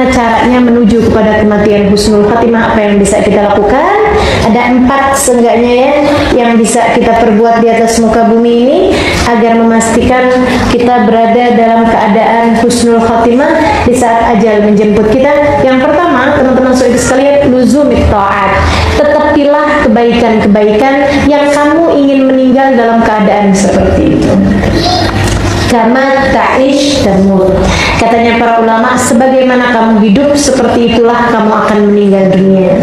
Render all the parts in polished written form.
caranya menuju kepada kematian husnul khatimah? Apa yang bisa kita lakukan? Ada 4 seenggaknya ya yang bisa kita perbuat di atas muka bumi ini agar memastikan kita berada dalam keadaan husnul khatimah di saat ajal menjemput kita. Yang pertama, teman-teman saudara sekalian, luzumit ta'at. Tetapilah kebaikan-kebaikan yang kamu ingin meninggal dalam keadaan seperti itu. Kama ta'ish tamut. Katanya para ulama, sebagaimana kamu hidup, seperti itulah kamu akan meninggal dunia.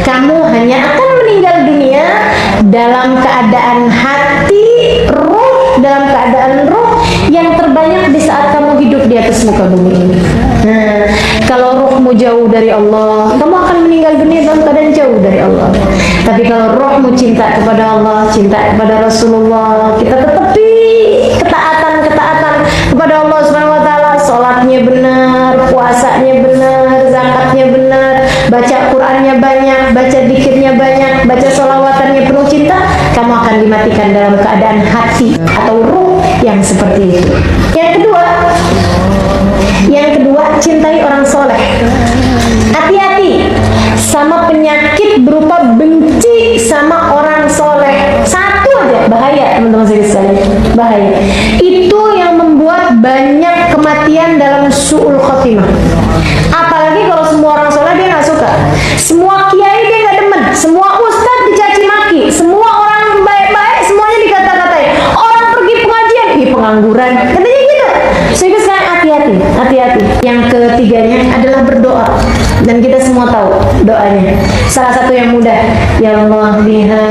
Kamu hanya akan meninggal dunia dalam keadaan hati, ruh, dalam keadaan ruh yang terbanyak di saat kamu hidup di atas muka bumi ini. Nah, kalau ruhmu jauh dari Allah, kamu akan meninggal dunia dalam keadaan jauh dari Allah. Tapi kalau ruhmu cinta kepada Allah, cinta kepada Rasulullah, kita tetapi ketaatan kepada Allah Subhanahu wa taala, salatnya benar, puasanya benar, zakatnya benar, baca Qur'annya banyak, baca zikirnya banyak, baca sholawatannya penuh cinta, kamu akan dimatikan dalam keadaan hati atau ruh yang seperti itu. Yang kedua, cintai orang soleh. Hati-hati sama penyakit berupa benci sama orang soleh. Satu aja bahaya, teman-teman sekalian, bahaya. Itu yang membuat banyak kematian dalam su'ul khotimah. Apalagi kalau semua orang soleh dia nggak suka, semua kiai dia nggak demen, semua ustadz dicaci maki, semua orang baik-baik semuanya dikata-katain, orang pergi pengajian, pengangguran, katanya gitu. Sehingga sekarang hati-hati. Yang ketiganya adalah berdoa, dan kita semua tahu doanya. Salah satu yang mudah, ya Allah biha,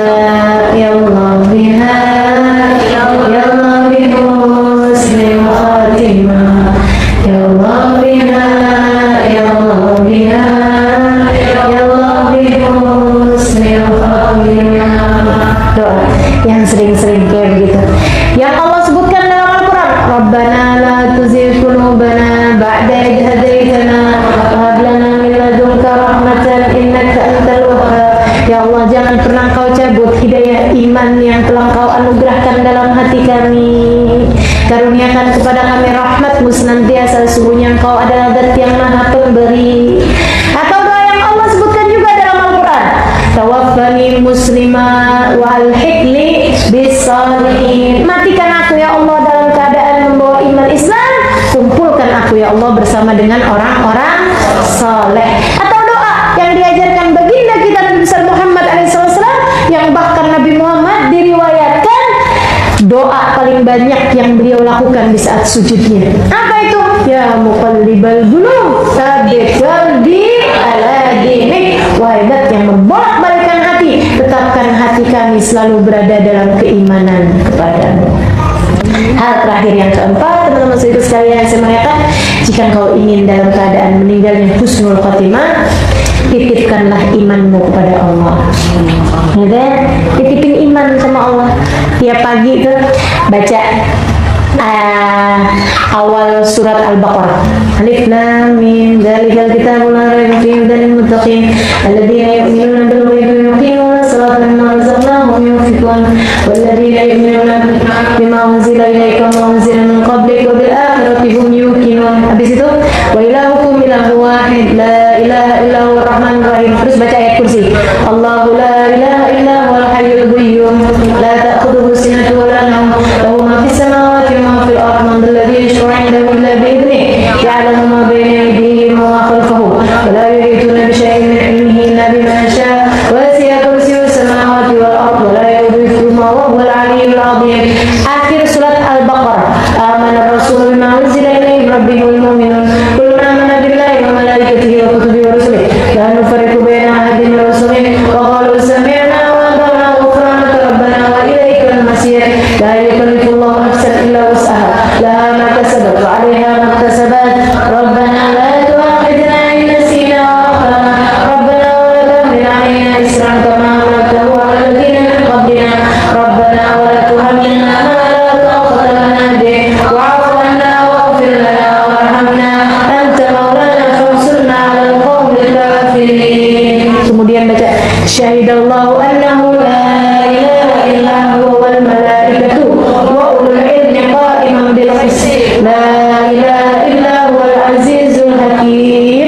ya Allah biha, ya Allah biha husnul khatimah, ya Allah biha, ya Allah biha, ya Allah biha husnul khatimah. Doa yang sering-sering kayak begitu yang Allah sebutkan dalam Al-Quran, Rabbana la tuzigh qulubana ba'da idh hadaitana wa hab lana min ladunka rahmatan innaka antal wahhab. Ya Allah, jangan pernah kau cabut hidayah iman yang telah kau anugerahkan dalam hati kami. Karuniakan kepada kami rahmat-Mu senantiasa, sesungguhnya Engkau adalah Zat yang Maha Pemberi. Atau doa yang Allah sebutkan juga dalam Al-Quran, tawaffani muslimah wa alhiqni bis-shalihin. Matikan aku ya Allah dalam keadaan membawa iman Islam, kumpulkan aku ya Allah bersama dengan orang-orang saleh. Atau doa yang diajarkan baginda kita Nabi besar Muhammad SAW, yang bahkan Nabi Muhammad diriwayatkan doa paling banyak yang beliau lakukan di saat sujudnya. Apa itu? Ya muqallibal qulub, tsabbit qalbi ala dinik. Wahai Zat yang membolak-balikkan hati, tetapkan hati kami selalu berada dalam keimanan kepadamu. Hal terakhir yang keempat, teman-teman sekalian, saya mengatakan, jika kau ingin dalam keadaan meninggalnya husnul khotimah, titipkanlah imanmu kepada Allah. Ya, titipin iman sama Allah. Tiap pagi itu baca awal surat Al-Baqarah. Alif lam mim dzalikal kitabul la raiba fihi hudal muttaqin alladzina yu'minuna bil ghaibi wa yuqimuna as-salata wa mimma razaqnahum yunfiqun walladzina yu'minuna bima unzila ilaika wa unzila min qablik wa bil akhirati hum yuqinun. Habis itu wa ilahukum ilahu wahid la ilaha illa huwa ar-rahmanur rahim. Terus baca ayat kursi. Allahu la ilaha illa huwal hayyul qayyum la ta'khudhuhu sinatun wa la nawm lahu ma fis samawati wa ma fil ardi man alladhi yashfa'u 'indahu illa bi idhnihi ya'lamu ma bayna aydihim wa ma khalfahum wa la yuhituna bi shay'in min 'ilmihi illa bima sha'a wa wasi'a kursiyyuhu as-samawati wal ardi wa la ya'uduhu hifdhuhuma wa huwal 'aliyyul 'azim. Akhir surat Al-Baqarah. Amana ar-rasulu bima unzila ilayhi min rabbihi wal mu'minun kullun amana billahi wa malaikatihi wa kutubihi wa rusulihi la nufarriqu baina ahadin min rusulihi wa qalu sami'na wa ata'na ghufranaka rabbana wa ilaikal masir. La yukallifullahu nafsan illa wus'aha laha ma kasabat wa 'alayha ma iktasabat. Rabbana la tu'akhidhna in nasina wa akhtana rabbana wa la tahmil 'alaina isran kama hamaltahu 'ala alladhina min qablina rabbana wa la tuhammilna ma la taqata lana bih wa'fu 'anna waghfir lana warhamna anta maulana fansurna 'alal qawmil kafirin. Kemudian baca syahidallahu annahu la ilaha illa huwa wal malaikatu wa ulul ilmi qa'iman bil qist la ilaha illa huwal azizul hakim.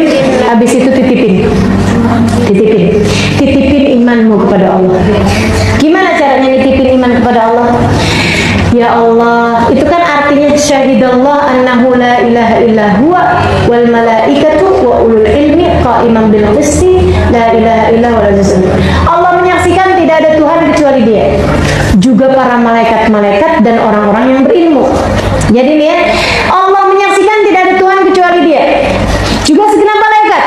Ya Allah, itu kan artinya syahidallah annahu la ilaha illa huwa wal malaikatu wa ulul ilmi qa'iman bil qisti la ilaha illa huwa. Allah menyaksikan tidak ada Tuhan kecuali Dia, juga para malaikat-malaikat dan orang-orang yang berilmu. Jadi nih ya, Allah menyaksikan tidak ada Tuhan kecuali Dia, juga segenap malaikat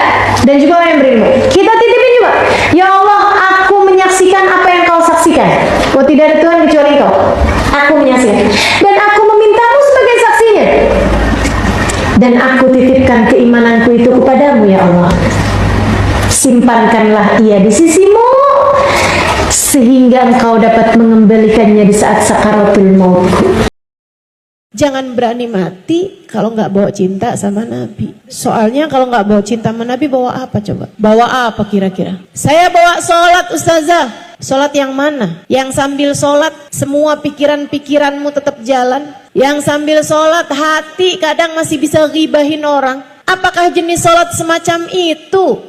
dan juga orang yang berilmu. Kita titipin juga, ya Allah, aku menyaksikan apa yang Kau saksikan. Oh, tidak ada Tuhan kecuali Engkau. Aku menyaksikan dan aku memintamu sebagai saksinya, dan aku titipkan keimananku itu kepadamu ya Allah. Simpankanlah ia di sisimu sehingga engkau dapat mengembalikannya di saat sakaratul maut. Jangan berani mati kalau nggak bawa cinta sama Nabi. Soalnya kalau nggak bawa cinta sama Nabi, bawa apa coba? Bawa apa kira-kira? Saya bawa sholat ustazah. Sholat yang mana? Yang sambil sholat semua pikiran-pikiranmu tetap jalan? Yang sambil sholat hati kadang masih bisa ghibahin orang? Apakah jenis sholat semacam itu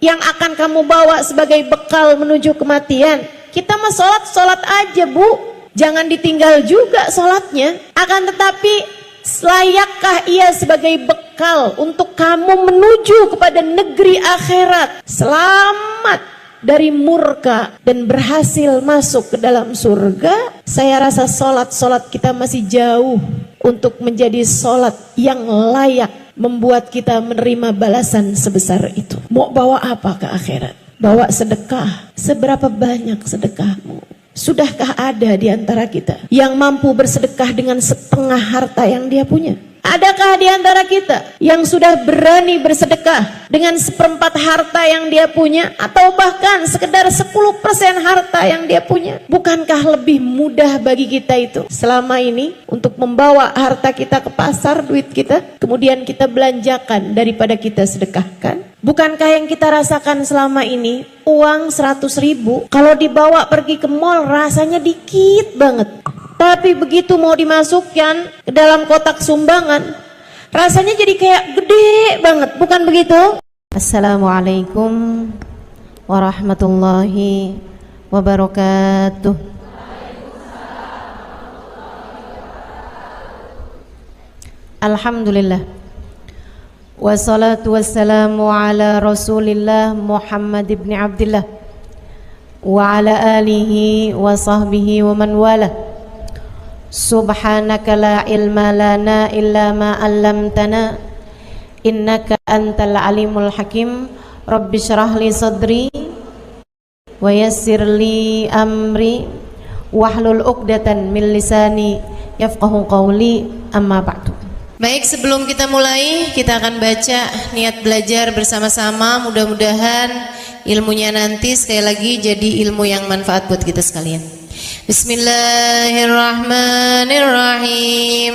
yang akan kamu bawa sebagai bekal menuju kematian? Kita mah sholat aja bu. Jangan ditinggal juga sholatnya. Akan tetapi layakkah ia sebagai bekal untuk kamu menuju kepada negeri akhirat, selamat dari murka dan berhasil masuk ke dalam surga? Saya rasa sholat kita masih jauh untuk menjadi sholat yang layak membuat kita menerima balasan sebesar itu. Mau bawa apa ke akhirat? Bawa sedekah. Seberapa banyak sedekahmu? Sudahkah ada di antara kita yang mampu bersedekah dengan setengah harta yang dia punya? Adakah di antara kita yang sudah berani bersedekah dengan seperempat harta yang dia punya, atau bahkan sekedar 10% harta yang dia punya? Bukankah lebih mudah bagi kita itu selama ini untuk membawa harta kita ke pasar, duit kita, kemudian kita belanjakan daripada kita sedekahkan? Bukankah yang kita rasakan selama ini, uang 100.000 kalau dibawa pergi ke mall rasanya dikit banget, tapi begitu mau dimasukkan ke dalam kotak sumbangan rasanya jadi kayak gede banget, bukan begitu? Assalamualaikum warahmatullahi wabarakatuh. Alhamdulillah, wassalatu wassalamu ala rasulillah Muhammad ibn Abdillah wa ala alihi wa sahbihi wa man wala. Subhanaka la ilma lana illa ma 'allamtana innaka antal alimul hakim. Rabbi syrah li sadri wa yassir li amri wahlul 'uqdatan min lisani yafqahu qawli, amma ba'du. Baik, sebelum kita mulai, kita akan baca niat belajar bersama-sama. Mudah-mudahan ilmunya nanti sekali lagi jadi ilmu yang manfaat buat kita sekalian. Bismillahirrahmanirrahim.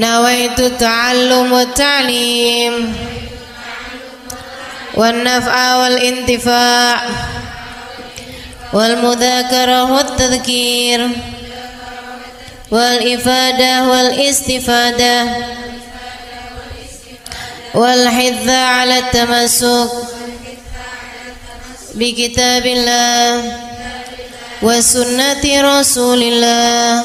Nawaitu ta'allum wa ta'lim wan naf'a wal intifa' wal mudzakarah wat tadhkir wal ifadah wal istifadah wal hidza 'ala tamassuk bi kitabillah wa sunnati rasulillah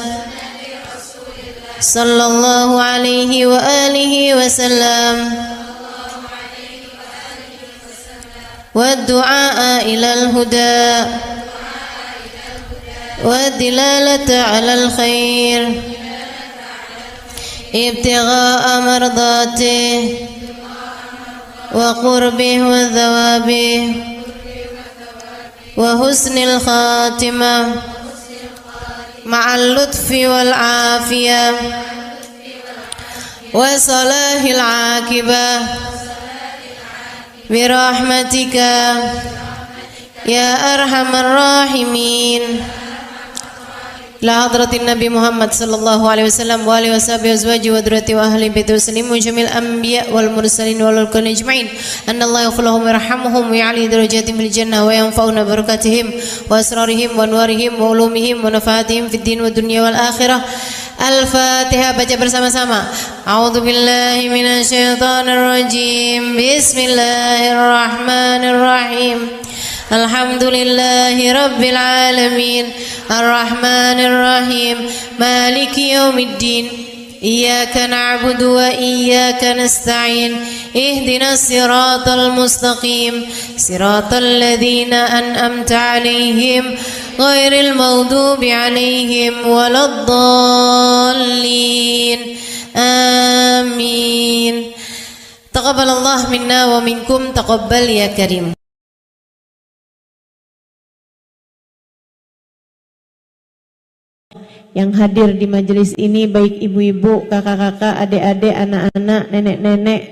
sallallahu alaihi wa alihi wasallam wa du'a ilal huda wa dilalata 'alal khair ibtigha'a mardatih wa qurbih wa thawabih wa husnil khatimah ma'al lutfi wal afiyah wa salahil aqibah birahmatika ya arhamar rahimin. La hadratin Nabi Muhammad sallallahu alaihi wasallam wa alihi washabihi azwaji wa dzurriyyati wa ahli baiti wasallim wa jamil anbiya wal mursalin wal kulli ajma'in. Anallahu yaghfiruhum wa yarhamuhum wa ya'li darajatihim fil jannah wa yanfa'una barakatihim wa asrarihim wa anwarihim wa ulumihim wa nafaatihim fid din wa dunya wal akhirah. Al-Fatihah, baca bersama-sama. A'udzu billahi minasy syaithanir rajim. Bismillahirrahmanirrahim. Alhamdulillahi Rabbil Alamin Ar-Rahmanir Rahim Maliki Yawmiddin إياك نعبد وإياك نستعين اهدنا الصراط المستقيم صراط الذين أنعمت عليهم غير المغضوب عليهم ولا الضالين آمين تقبل الله منا ومنكم تقبل يا كريم. Yang hadir di majelis ini baik ibu-ibu, kakak-kakak, adik-adik, anak-anak, nenek-nenek,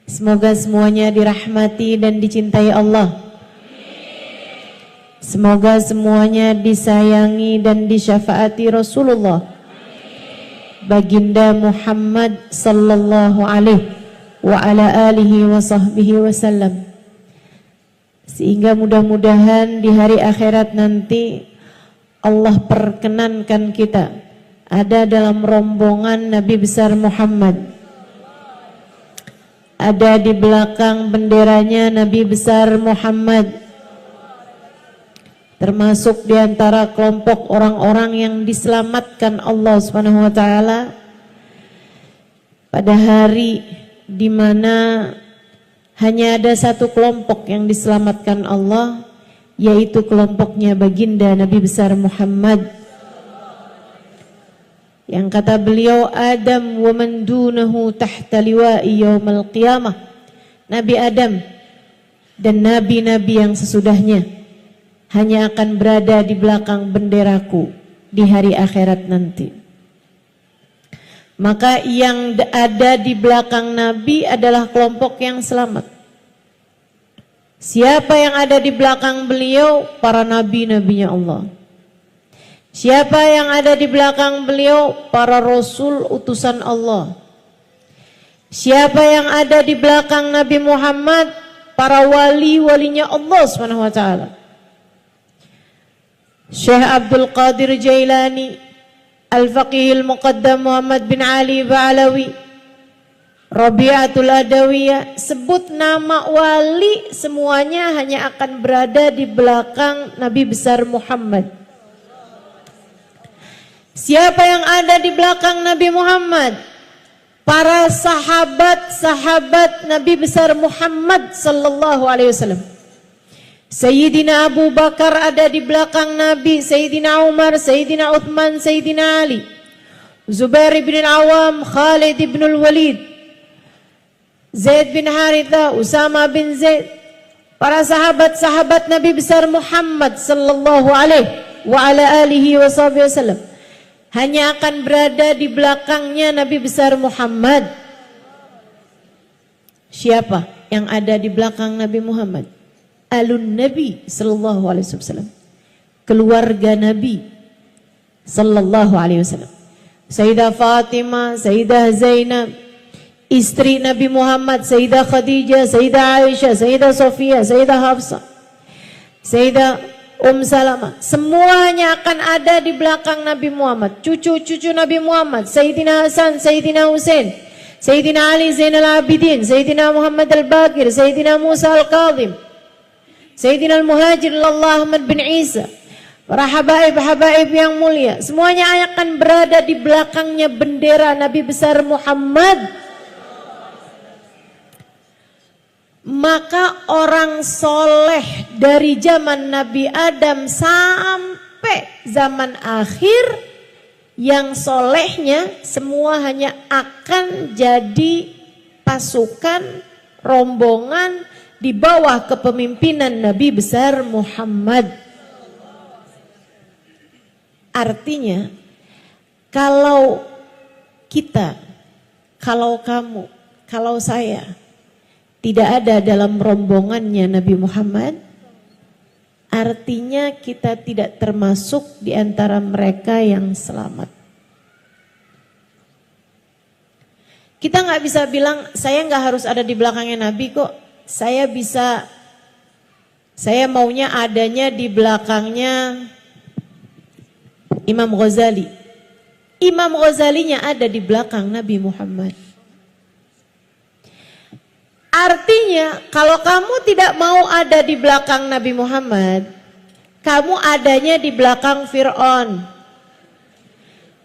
semoga semuanya dirahmati dan dicintai Allah. Semoga semuanya disayangi dan disyafaati Rasulullah Baginda Muhammad sallallahu alaihi wa ala alihi wa sahbihi wasallam, sehingga mudah-mudahan di hari akhirat nanti Allah perkenankan kita ada dalam rombongan Nabi besar Muhammad, ada di belakang benderanya Nabi besar Muhammad, termasuk di antara kelompok orang-orang yang diselamatkan Allah Subhanahu wa taala pada hari di mana hanya ada satu kelompok yang diselamatkan Allah, yaitu kelompoknya baginda Nabi besar Muhammad, yang kata beliau Adam wa man dunahu tahta liwa'i yaumal qiyamah, Nabi Adam dan nabi-nabi yang sesudahnya hanya akan berada di belakang benderaku di hari akhirat nanti. Maka yang ada di belakang Nabi adalah kelompok yang selamat. Siapa yang ada di belakang beliau? Para nabi-nabinya Allah. Siapa yang ada di belakang beliau? Para rasul utusan Allah. Siapa yang ada di belakang Nabi Muhammad? Para wali-walinya Allah Subhanahu wa taala. Syekh Abdul Qadir Jailani, Al-Faqih Al-Muqaddam Muhammad bin Ali Ba'alawi, Rabi'atul Adawiyah, sebut nama wali semuanya hanya akan berada di belakang Nabi besar Muhammad. Siapa yang ada di belakang Nabi Muhammad? Para sahabat-sahabat Nabi besar Muhammad sallallahu alaihi wasallam. Sayyidina Abu Bakar ada di belakang Nabi, Sayyidina Umar, Sayyidina Uthman, Sayyidina Ali, Zubair bin Awam, Khalid bin Walid, Zaid bin Haritha, Usama bin Zaid, para sahabat-sahabat Nabi besar Muhammad sallallahu alaihi wa ala alihi wasallam hanya akan berada di belakangnya Nabi besar Muhammad. Siapa yang ada di belakang Nabi Muhammad? Alun Nabi sallallahu alaihi wasallam, keluarga Nabi sallallahu alaihi wasallam. Sayyidah Fatimah, Sayyidah Zainab, istri Nabi Muhammad, Sayyidah Khadijah, Sayyidah Aisyah, Sayyidah Sofia, Sayyidah Hafsah, Sayyidah Salamah, semuanya akan ada di belakang Nabi Muhammad. Cucu-cucu Nabi Muhammad, Sayyidina Hasan, Sayyidina Husain, Sayyidina Ali Zainal Abidin, Sayyidina Muhammad Al-Baqir, Sayyidina Musa Al-Kadhim, Sayyidina Al-Muhajir Allah Ahmad bin Isa, para habaib-habaib yang mulia, semuanya akan berada di belakangnya bendera Nabi besar Muhammad. Maka orang soleh dari zaman Nabi Adam sampai zaman akhir, yang solehnya semua hanya akan jadi pasukan, rombongan di bawah kepemimpinan Nabi besar Muhammad. Artinya kalau kita, kalau kamu, kalau saya tidak ada dalam rombongannya Nabi Muhammad, artinya kita tidak termasuk di antara mereka yang selamat. Kita nggak bisa bilang saya nggak harus ada di belakangnya Nabi kok. Saya maunya adanya di belakangnya Imam Ghazali. Imam Ghazalinya ada di belakang Nabi Muhammad. Artinya kalau kamu tidak mau ada di belakang Nabi Muhammad, kamu adanya di belakang Fir'aun,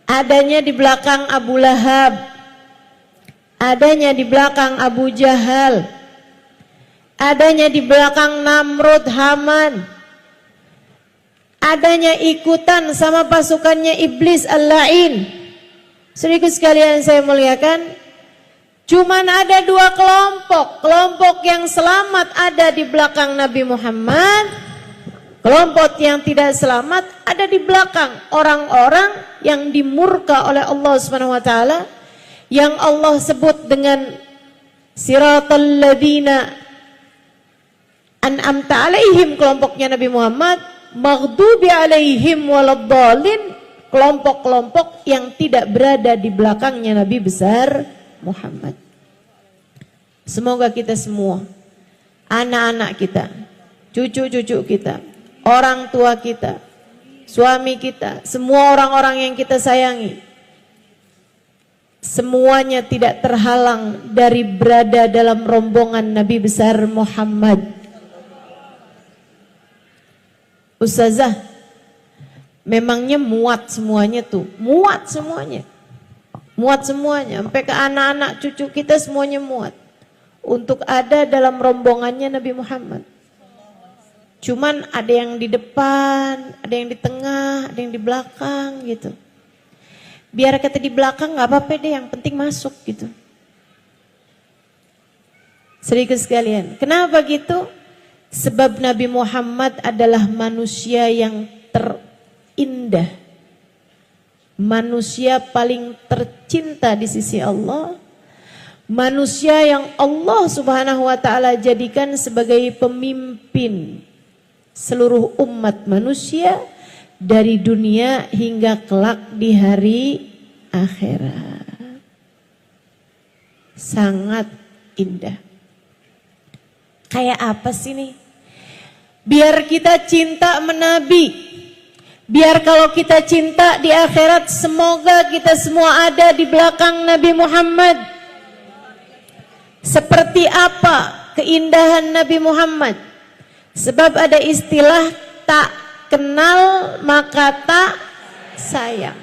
adanya di belakang Abu Lahab, adanya di belakang Abu Jahal, adanya di belakang Namrud, Haman, adanya ikutan sama pasukannya iblis al-la'in. Saudaraku sekalian saya muliakan, cuman ada dua kelompok. Kelompok yang selamat ada di belakang Nabi Muhammad, kelompok yang tidak selamat ada di belakang orang-orang yang dimurka oleh Allah Subhanahu wa taala, yang Allah sebut dengan siratal ladzina an'amta alaihim, kelompoknya Nabi Muhammad, maghdubi alaihim waladdallin, kelompok-kelompok yang tidak berada di belakangnya Nabi besar Muhammad. Semoga kita semua, anak-anak kita, cucu-cucu kita, orang tua kita, suami kita, semua orang-orang yang kita sayangi, semuanya tidak terhalang dari berada dalam rombongan Nabi besar Muhammad. Ustazah, memangnya muat semuanya tuh, muat semuanya, sampai ke anak-anak cucu kita semuanya muat untuk ada dalam rombongannya Nabi Muhammad. Cuman ada yang di depan, ada yang di tengah, ada yang di belakang gitu. Biar kata di belakang nggak apa-apa deh, yang penting masuk gitu. Saudaraku sekalian, kenapa gitu? Sebab Nabi Muhammad adalah manusia yang terindah, manusia paling tercinta di sisi Allah, manusia yang Allah Subhanahu wa taala jadikan sebagai pemimpin seluruh umat manusia dari dunia hingga kelak di hari akhirat. Sangat indah. Kayak apa sih nih? Biar kita cinta menabi, biar kalau kita cinta di akhirat, semoga kita semua ada di belakang Nabi Muhammad. Seperti apa keindahan Nabi Muhammad? Sebab ada istilah tak kenal maka tak sayang.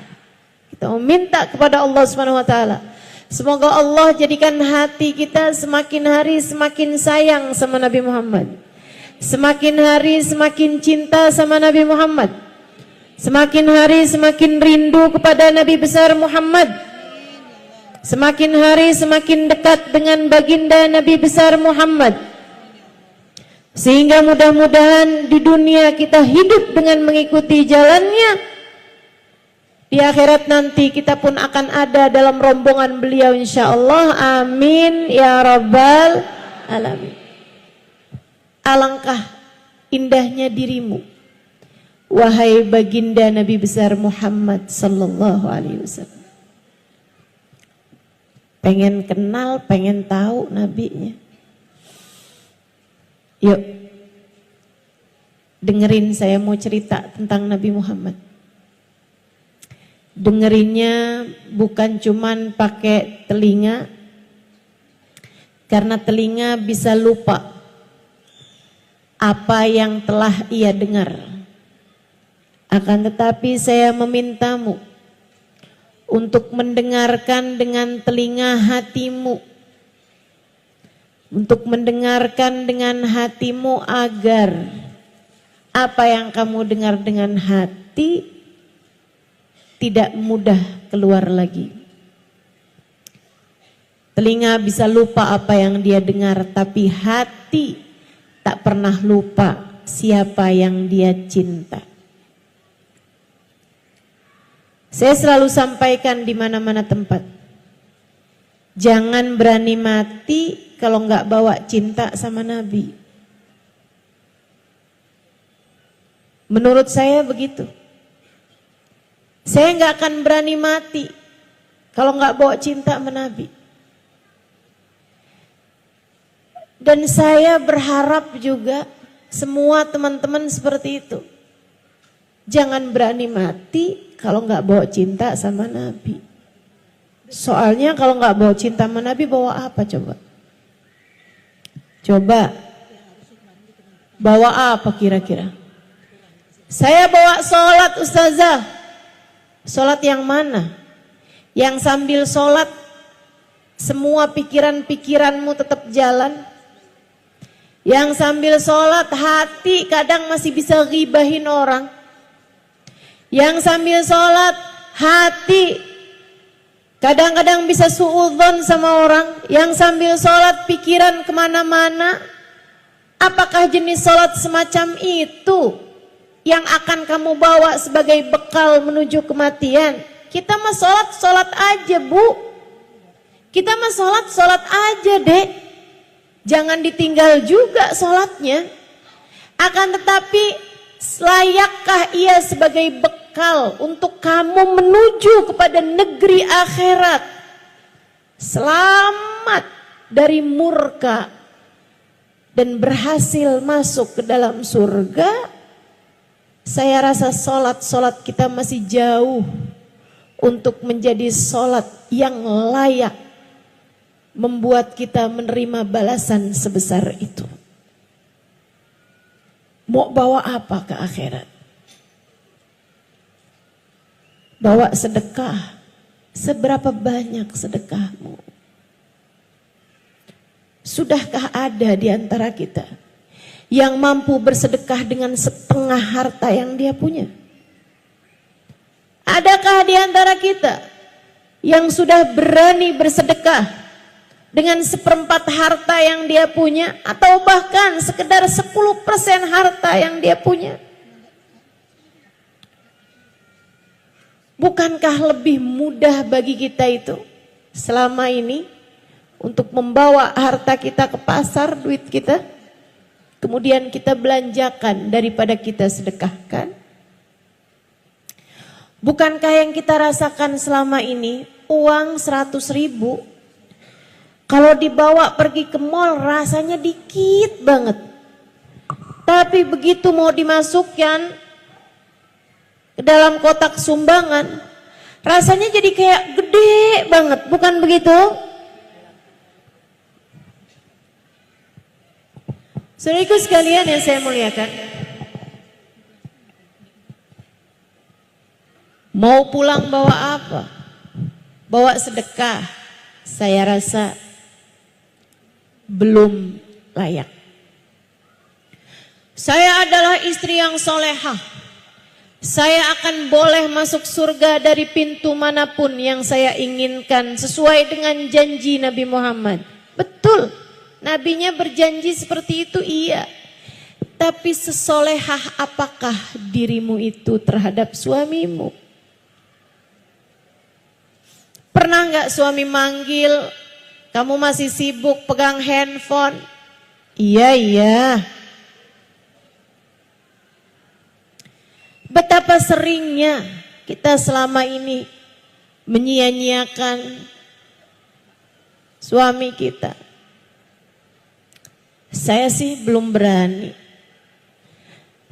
Kita meminta kepada Allah Subhanahu wa taala, semoga Allah jadikan hati kita semakin hari semakin sayang sama Nabi Muhammad, semakin hari semakin cinta sama Nabi Muhammad, semakin hari semakin rindu kepada Nabi besar Muhammad, semakin hari semakin dekat dengan baginda Nabi besar Muhammad, sehingga mudah-mudahan di dunia kita hidup dengan mengikuti jalannya. Di akhirat nanti kita pun akan ada dalam rombongan beliau insyaallah. Amin ya rabbal alamin. Alangkah indahnya dirimu, wahai baginda Nabi besar Muhammad sallallahu alaihi wasallam. Pengen kenal, pengen tahu nabinya. Yuk, dengerin saya mau cerita tentang Nabi Muhammad. Dengerinnya bukan cuman pakai telinga, karena telinga bisa lupa apa yang telah ia dengar. Akan tetapi saya memintamu untuk mendengarkan dengan telinga hatimu, untuk mendengarkan dengan hatimu agar apa yang kamu dengar dengan hati tidak mudah keluar lagi. Telinga bisa lupa apa yang dia dengar, tapi hati tak pernah lupa siapa yang dia cinta. Saya selalu sampaikan di mana-mana tempat, jangan berani mati kalau nggak bawa cinta sama Nabi. Menurut saya begitu. Saya nggak akan berani mati kalau nggak bawa cinta sama Nabi. Dan saya berharap juga semua teman-teman seperti itu. Jangan berani mati kalau nggak bawa cinta sama Nabi. Soalnya kalau nggak bawa cinta sama Nabi, bawa apa coba? Coba, bawa apa kira-kira? Saya bawa sholat ustazah. Sholat yang mana? Yang sambil sholat semua pikiran-pikiranmu tetap jalan. Yang sambil sholat hati kadang masih bisa ghibahin orang. Yang sambil sholat hati kadang-kadang bisa suudzon sama orang. Yang sambil sholat pikiran kemana-mana. Apakah jenis sholat semacam itu yang akan kamu bawa sebagai bekal menuju kematian? Kita mah sholat aja bu. Kita mah sholat aja dek. Jangan ditinggal juga sholatnya. Akan tetapi layakkah ia sebagai bekal untuk kamu menuju kepada negeri akhirat? Selamat dari murka dan berhasil masuk ke dalam surga. Saya rasa sholat kita masih jauh untuk menjadi sholat yang layak membuat kita menerima balasan sebesar itu. Mau bawa apa ke akhirat? Bawa sedekah. Seberapa banyak sedekahmu? Sudahkah ada di antara kita yang mampu bersedekah dengan setengah harta yang dia punya? Adakah di antara kita yang sudah berani bersedekah dengan seperempat harta yang dia punya, atau bahkan sekedar 10% harta yang dia punya? Bukankah lebih mudah bagi kita itu selama ini untuk membawa harta kita ke pasar, duit kita, kemudian kita belanjakan daripada kita sedekahkan? Bukankah yang kita rasakan selama ini, uang 100.000 kalau dibawa pergi ke mall rasanya dikit banget. Tapi begitu mau dimasukkan ke dalam kotak sumbangan, rasanya jadi kayak gede banget, bukan begitu? Saudaraku sekalian yang saya muliakan, mau pulang bawa apa? Bawa sedekah, saya rasa belum layak. Saya adalah istri yang solehah. Saya akan boleh masuk surga dari pintu manapun yang saya inginkan sesuai dengan janji Nabi Muhammad. Betul, nabinya berjanji seperti itu, iya. Tapi sesolehah apakah dirimu itu terhadap suamimu? Pernah nggak suami manggil, kamu masih sibuk pegang handphone? Iya. Betapa seringnya kita selama ini menyia-nyiakan suami kita. Saya sih belum berani.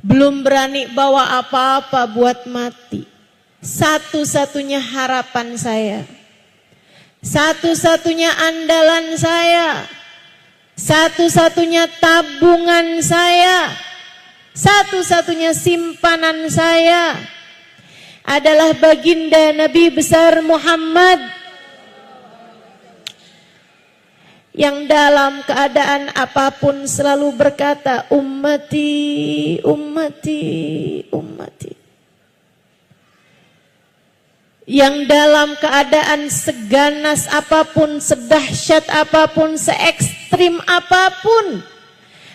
Belum berani bawa apa-apa buat mati. Satu-satunya harapan saya, satu-satunya andalan saya, satu-satunya tabungan saya, satu-satunya simpanan saya adalah baginda Nabi besar Muhammad yang dalam keadaan apapun selalu berkata, ummati, ummati, ummati. Yang dalam keadaan seganas apapun, sedahsyat apapun, se-ekstrim apapun,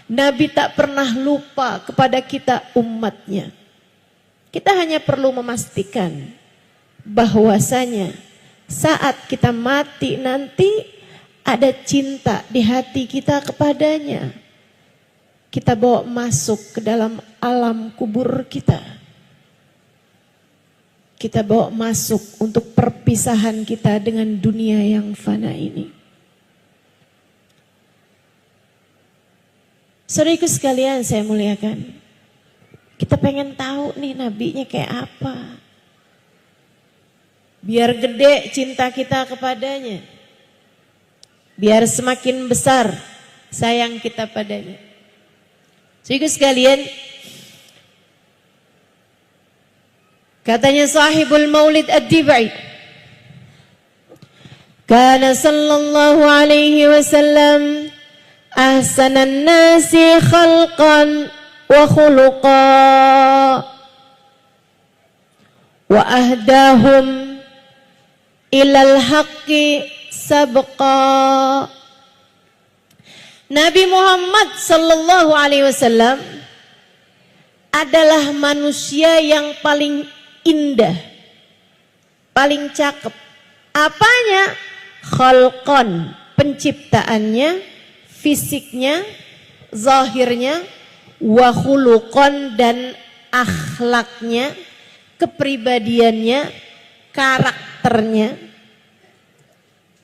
Nabi tak pernah lupa kepada kita umatnya. Kita hanya perlu memastikan bahwasanya saat kita mati nanti ada cinta di hati kita kepadanya. Kita bawa masuk ke dalam alam kubur kita. Kita bawa masuk untuk perpisahan kita dengan dunia yang fana ini. Saudaraku sekalian saya muliakan, kita pengen tahu nih nabinya kayak apa. Biar gede cinta kita kepadanya. Biar semakin besar sayang kita padanya. Saudara sekalian, katanya sahibul Maulid Ad-Dibai, kana sallallahu alaihi wasallam ahsanan nasi khalqan wa khuluqa wa ahdahum ilal haqqi sabqa. Nabi Muhammad sallallahu alaihi wasallam adalah manusia yang paling indah, paling cakep. Apanya? Khalqan, penciptaannya, fisiknya, zahirnya, wa khuluqan, dan akhlaknya, kepribadiannya, karakternya,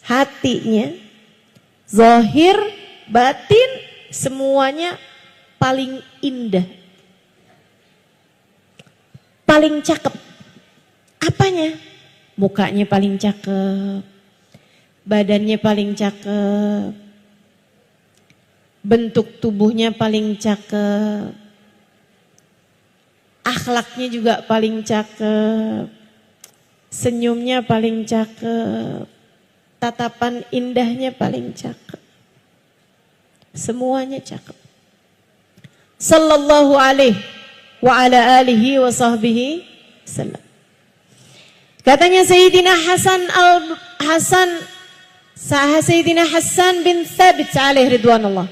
hatinya, zahir, batin, semuanya paling indah, paling cakep. Apanya? Mukanya paling cakep, badannya paling cakep, bentuk tubuhnya paling cakep, akhlaknya juga paling cakep, senyumnya paling cakep, tatapan indahnya paling cakep. Semuanya cakep. Sallallahu alaihi wa ala alihi wa sahbihi sallam. Katanya Sayyidina Sayyidina Hasan bin Thabit alaihi ridwanullah,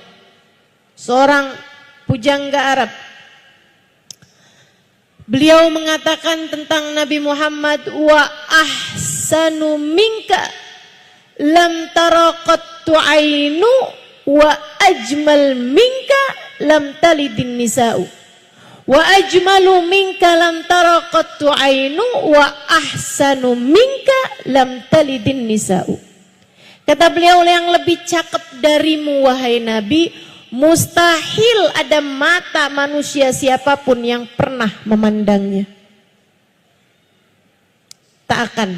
seorang pujangga Arab. Beliau mengatakan tentang Nabi Muhammad, wa ahsanu minka lam tara qattu ainu wa ajmal minka lam talidin nisa'u wa ajmalu minka lam tara qattu ainu wa ahsanu minka lam talidin nisa'u. Kata beliau, yang lebih cakep darimu wahai Nabi, mustahil ada mata manusia siapapun yang pernah memandangnya. Tak akan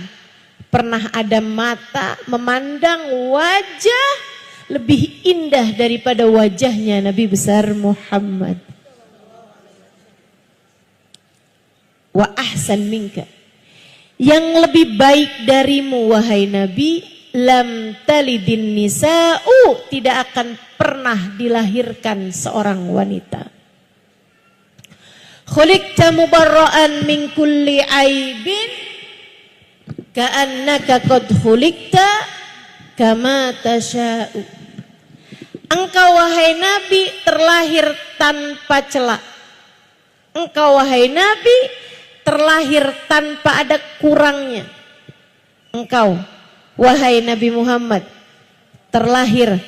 pernah ada mata memandang wajah lebih indah daripada wajahnya Nabi besar Muhammad. Wa ahsan minka, yang lebih baik darimu wahai Nabi, lam talidin nisa'u, tidak akan pernah dilahirkan seorang wanita. Khuliqta mubarra'an min kulli aibin ka'annaka qad khuliqta kama tasha'u. Engkau wahai Nabi terlahir tanpa celah. Engkau wahai Nabi terlahir tanpa ada kurangnya. Engkau wahai Nabi Muhammad terlahir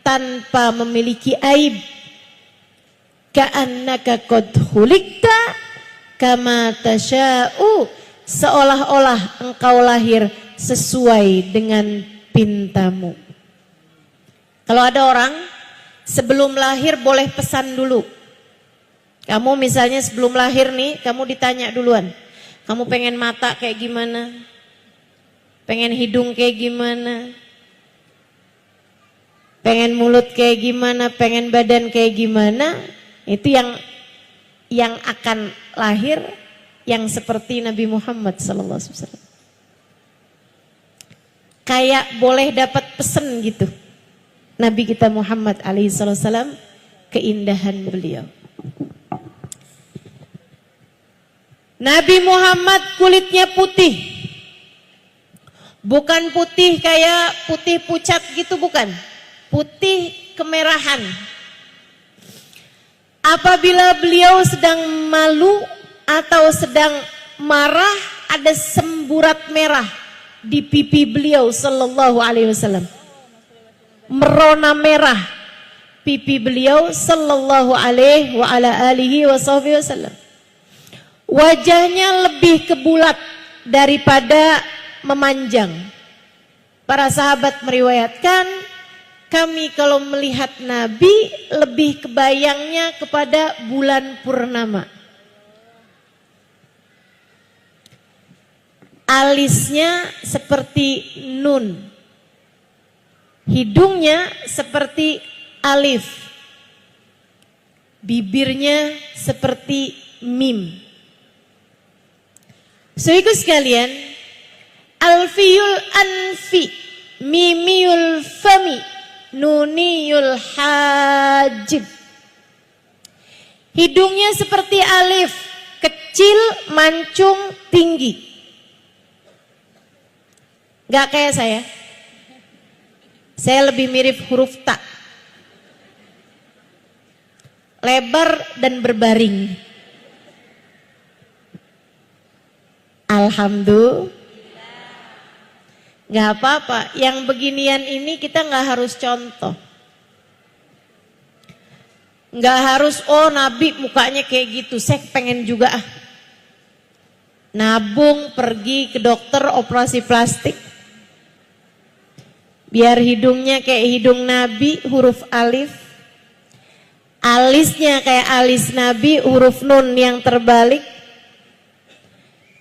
tanpa memiliki aib. Ka'annaka qad khuliqta kama tasha'u, seolah-olah engkau lahir sesuai dengan pintamu. Kalau ada orang sebelum lahir boleh pesan dulu. Kamu misalnya sebelum lahir nih, kamu ditanya duluan, kamu pengen mata kayak gimana? Pengen hidung kayak gimana? Pengen mulut kayak gimana? Pengen badan kayak gimana? Itu yang akan lahir yang seperti Nabi Muhammad SAW. Kayak boleh dapat pesen gitu. Nabi kita Muhammad alaihissalam, keindahan beliau. Nabi Muhammad kulitnya putih. Bukan putih kayak putih pucat gitu, bukan. Putih kemerahan. Apabila beliau sedang malu atau sedang marah, ada semburat merah di pipi beliau sallallahu alaihi wasallam. Merona merah pipi beliau sallallahu alaihi wa ala alihi wasallam. Wajahnya lebih ke bulat daripada memanjang. Para sahabat meriwayatkan, kami kalau melihat Nabi lebih kebayangnya kepada bulan purnama. Alisnya seperti nun, hidungnya seperti alif. Bibirnya seperti mim. Saudaraku sekalian, alfiyul anfi, mimiyul fami, nuniyul hajib. Hidungnya seperti alif, kecil, mancung, tinggi. Gak kayak saya. Saya lebih mirip huruf ta. Lebar dan berbaring. Alhamdulillah. Gak apa-apa. Yang beginian ini kita gak harus contoh. Gak harus, oh Nabi mukanya kayak gitu, saya pengen juga ah. Nabung, pergi ke dokter, operasi plastik. Biar hidungnya kayak hidung Nabi, huruf alif. Alisnya kayak alis Nabi, huruf nun yang terbalik.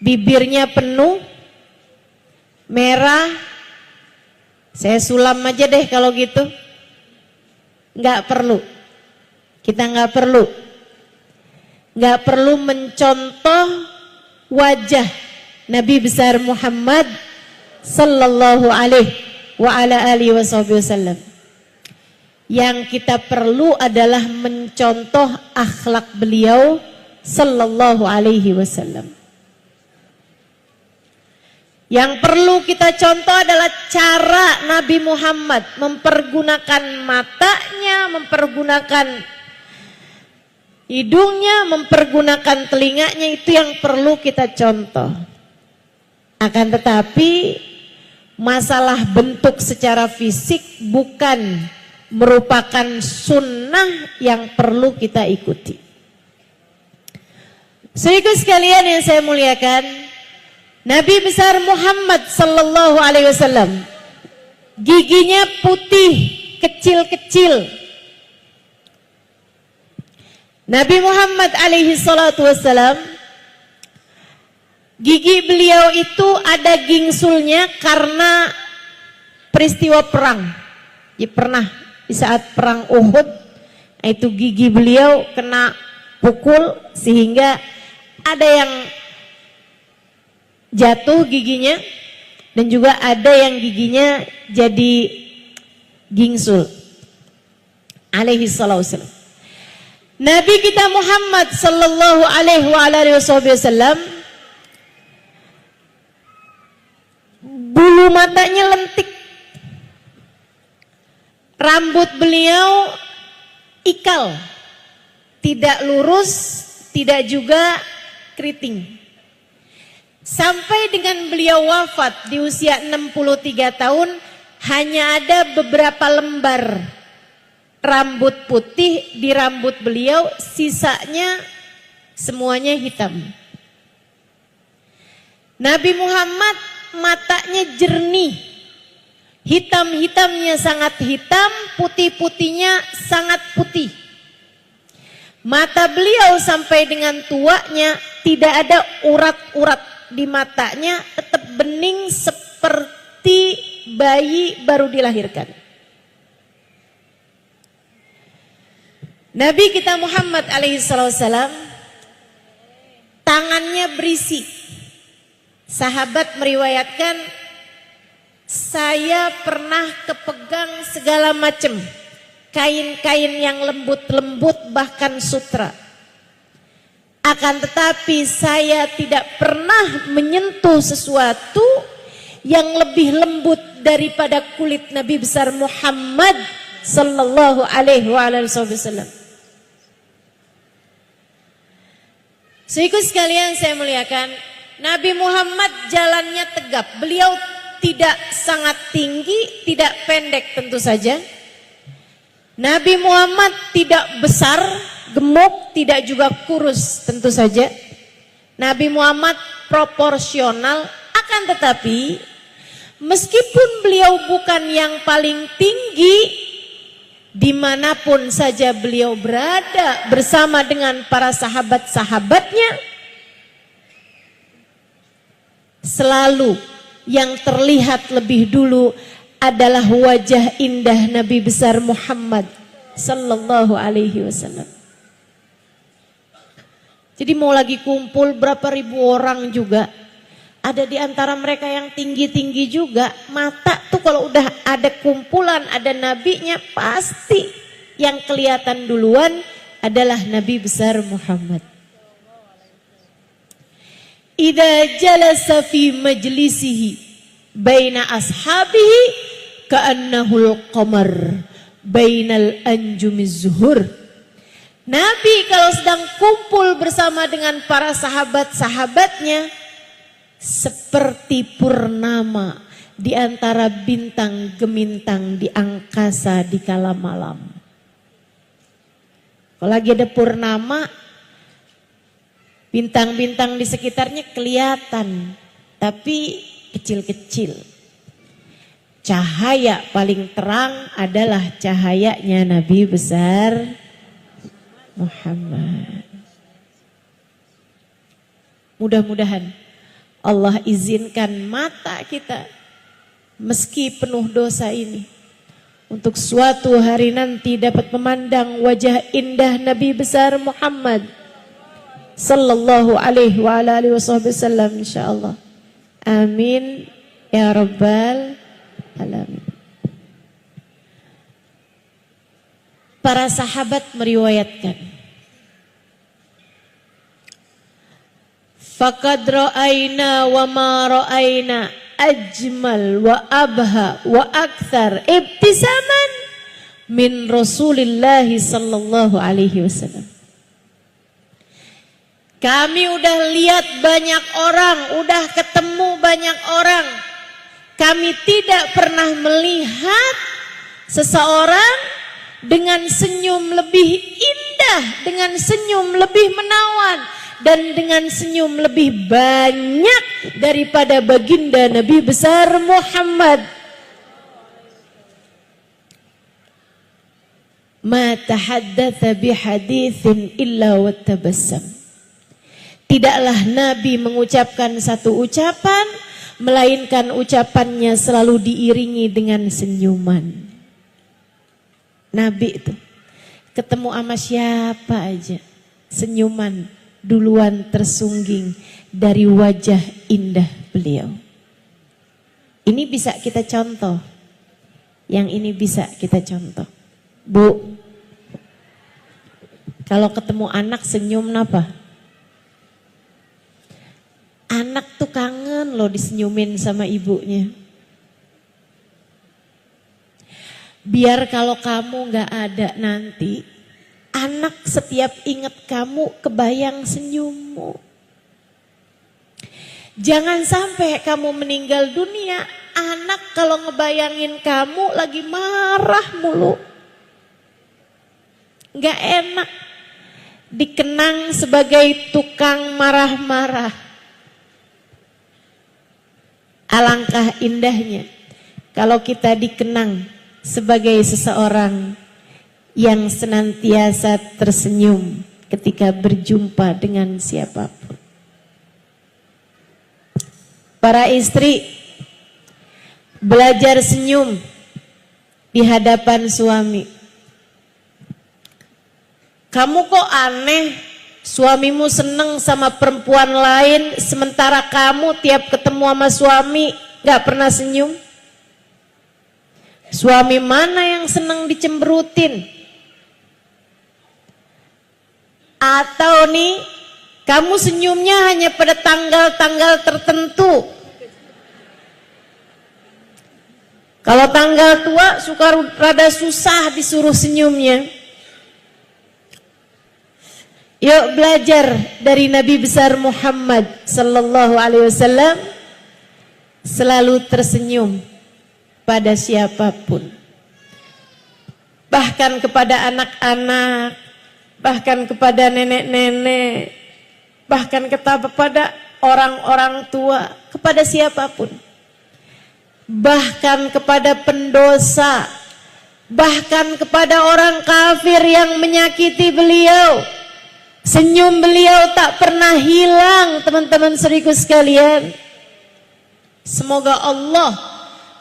Bibirnya penuh, merah. Saya sulam aja deh kalau gitu. Gak perlu. Kita gak perlu mencontoh wajah Nabi besar Muhammad sallallahu alaihi wa ala alihi wasallam. Yang kita perlu adalah mencontoh akhlak beliau sallallahu alaihi wasallam. Yang perlu kita contoh adalah cara Nabi Muhammad mempergunakan matanya, mempergunakan hidungnya, mempergunakan telinganya, itu yang perlu kita contoh. Akan tetapi masalah bentuk secara fisik bukan merupakan sunnah yang perlu kita ikuti. Saudaraku sekalian yang saya muliakan, Nabi besar Muhammad sallallahu alaihi wasallam giginya putih, kecil-kecil. Nabi Muhammad alaihi salatu wassalam, gigi beliau itu ada gingsulnya karena peristiwa perang. Ya, pernah di saat perang Uhud, itu gigi beliau kena pukul sehingga ada yang jatuh giginya dan juga ada yang giginya jadi gingsul. Alaihi salatu wassalam. Nabi kita Muhammad sallallahu alaihi wasallam bulu matanya lentik. Rambut beliau ikal. Tidak lurus, tidak juga keriting. Sampai dengan beliau wafat di usia 63 tahun hanya ada beberapa lembar rambut putih di rambut beliau, sisanya semuanya hitam. Nabi Muhammad matanya jernih, hitam-hitamnya sangat hitam, putih-putihnya sangat putih. Mata beliau sampai dengan tuanya tidak ada urat-urat di matanya, tetap bening seperti bayi baru dilahirkan. Nabi kita Muhammad alaihissalam tangannya berisi. Sahabat meriwayatkan, saya pernah kepegang segala macam kain-kain yang lembut-lembut, bahkan sutra. Akan tetapi saya tidak pernah menyentuh sesuatu yang lebih lembut daripada kulit Nabi besar Muhammad sallallahu alaihi wasallam. Saudaraku sekalian saya muliakan, Nabi Muhammad jalannya tegap. Beliau tidak sangat tinggi, tidak pendek tentu saja. Nabi Muhammad tidak besar, gemuk, tidak juga kurus tentu saja. Nabi Muhammad proporsional, akan tetapi meskipun beliau bukan yang paling tinggi, dimanapun saja beliau berada bersama dengan para sahabat-sahabatnya, selalu yang terlihat lebih dulu adalah wajah indah Nabi besar Muhammad sallallahu alaihi wasallam. Jadi mau lagi kumpul berapa ribu orang juga, ada di antara mereka yang tinggi-tinggi juga, mata tuh kalau udah ada kumpulan, ada nabinya, pasti yang kelihatan duluan adalah Nabi besar Muhammad. Idza jalasa fi majlisihi baina ashabihi ka'annahul qamar bainal anjumiz zuhur. Nabi kalau sedang kumpul bersama dengan para sahabat-sahabatnya seperti purnama di antara bintang gemintang di angkasa di kala malam. Kalau lagi ada purnama, bintang-bintang di sekitarnya kelihatan, tapi kecil-kecil. Cahaya paling terang adalah cahayanya Nabi besar Muhammad. Mudah-mudahan Allah izinkan mata kita meski penuh dosa ini untuk suatu hari nanti dapat memandang wajah indah Nabi besar Muhammad sallallahu alaihi wa alihi wasallam insyaallah. Amin ya rabbal alamin. Para sahabat meriwayatkan, faqad ra'ayna wa ma ra'ayna ajmal wa abha wa akthar ibtisaman min Rasulillah sallallahu alaihi wasallam. Kami udah lihat banyak orang, udah ketemu banyak orang. Kami tidak pernah melihat seseorang dengan senyum lebih indah, dengan senyum lebih menawan, dan dengan senyum lebih banyak daripada baginda Nabi besar Muhammad. Ma tahaddatsa bihaditsin illa wattabassam. Tidaklah Nabi mengucapkan satu ucapan, melainkan ucapannya selalu diiringi dengan senyuman. Nabi itu ketemu sama siapa aja, senyuman duluan tersungging dari wajah indah beliau. Ini bisa kita contoh, yang ini bisa kita contoh. Bu, kalau ketemu anak senyum napa? Anak tuh kangen loh disenyumin sama ibunya. Biar kalau kamu gak ada nanti, anak setiap ingat kamu kebayang senyummu. Jangan sampai kamu meninggal dunia, anak kalau ngebayangin kamu lagi marah mulu. Gak enak dikenang sebagai tukang marah-marah. Alangkah indahnya kalau kita dikenang sebagai seseorang yang senantiasa tersenyum ketika berjumpa dengan siapapun. Para istri, belajar senyum di hadapan suami. Kamu kok aneh, suamimu seneng sama perempuan lain, sementara kamu tiap ketemu sama suami gak pernah senyum? Suami mana yang senang dicemberutin? Atau nih, kamu senyumnya hanya pada tanggal-tanggal tertentu. Kalau tanggal tua suka rada susah disuruh senyumnya. Yuk belajar dari Nabi besar Muhammad sallallahu alaihi wasallam, selalu tersenyum pada siapapun, bahkan kepada anak-anak, bahkan kepada nenek-nenek, bahkan kepada orang-orang tua, kepada siapapun, bahkan kepada pendosa, bahkan kepada orang kafir yang menyakiti beliau. Senyum beliau tak pernah hilang, teman-teman seriku sekalian. Semoga Allah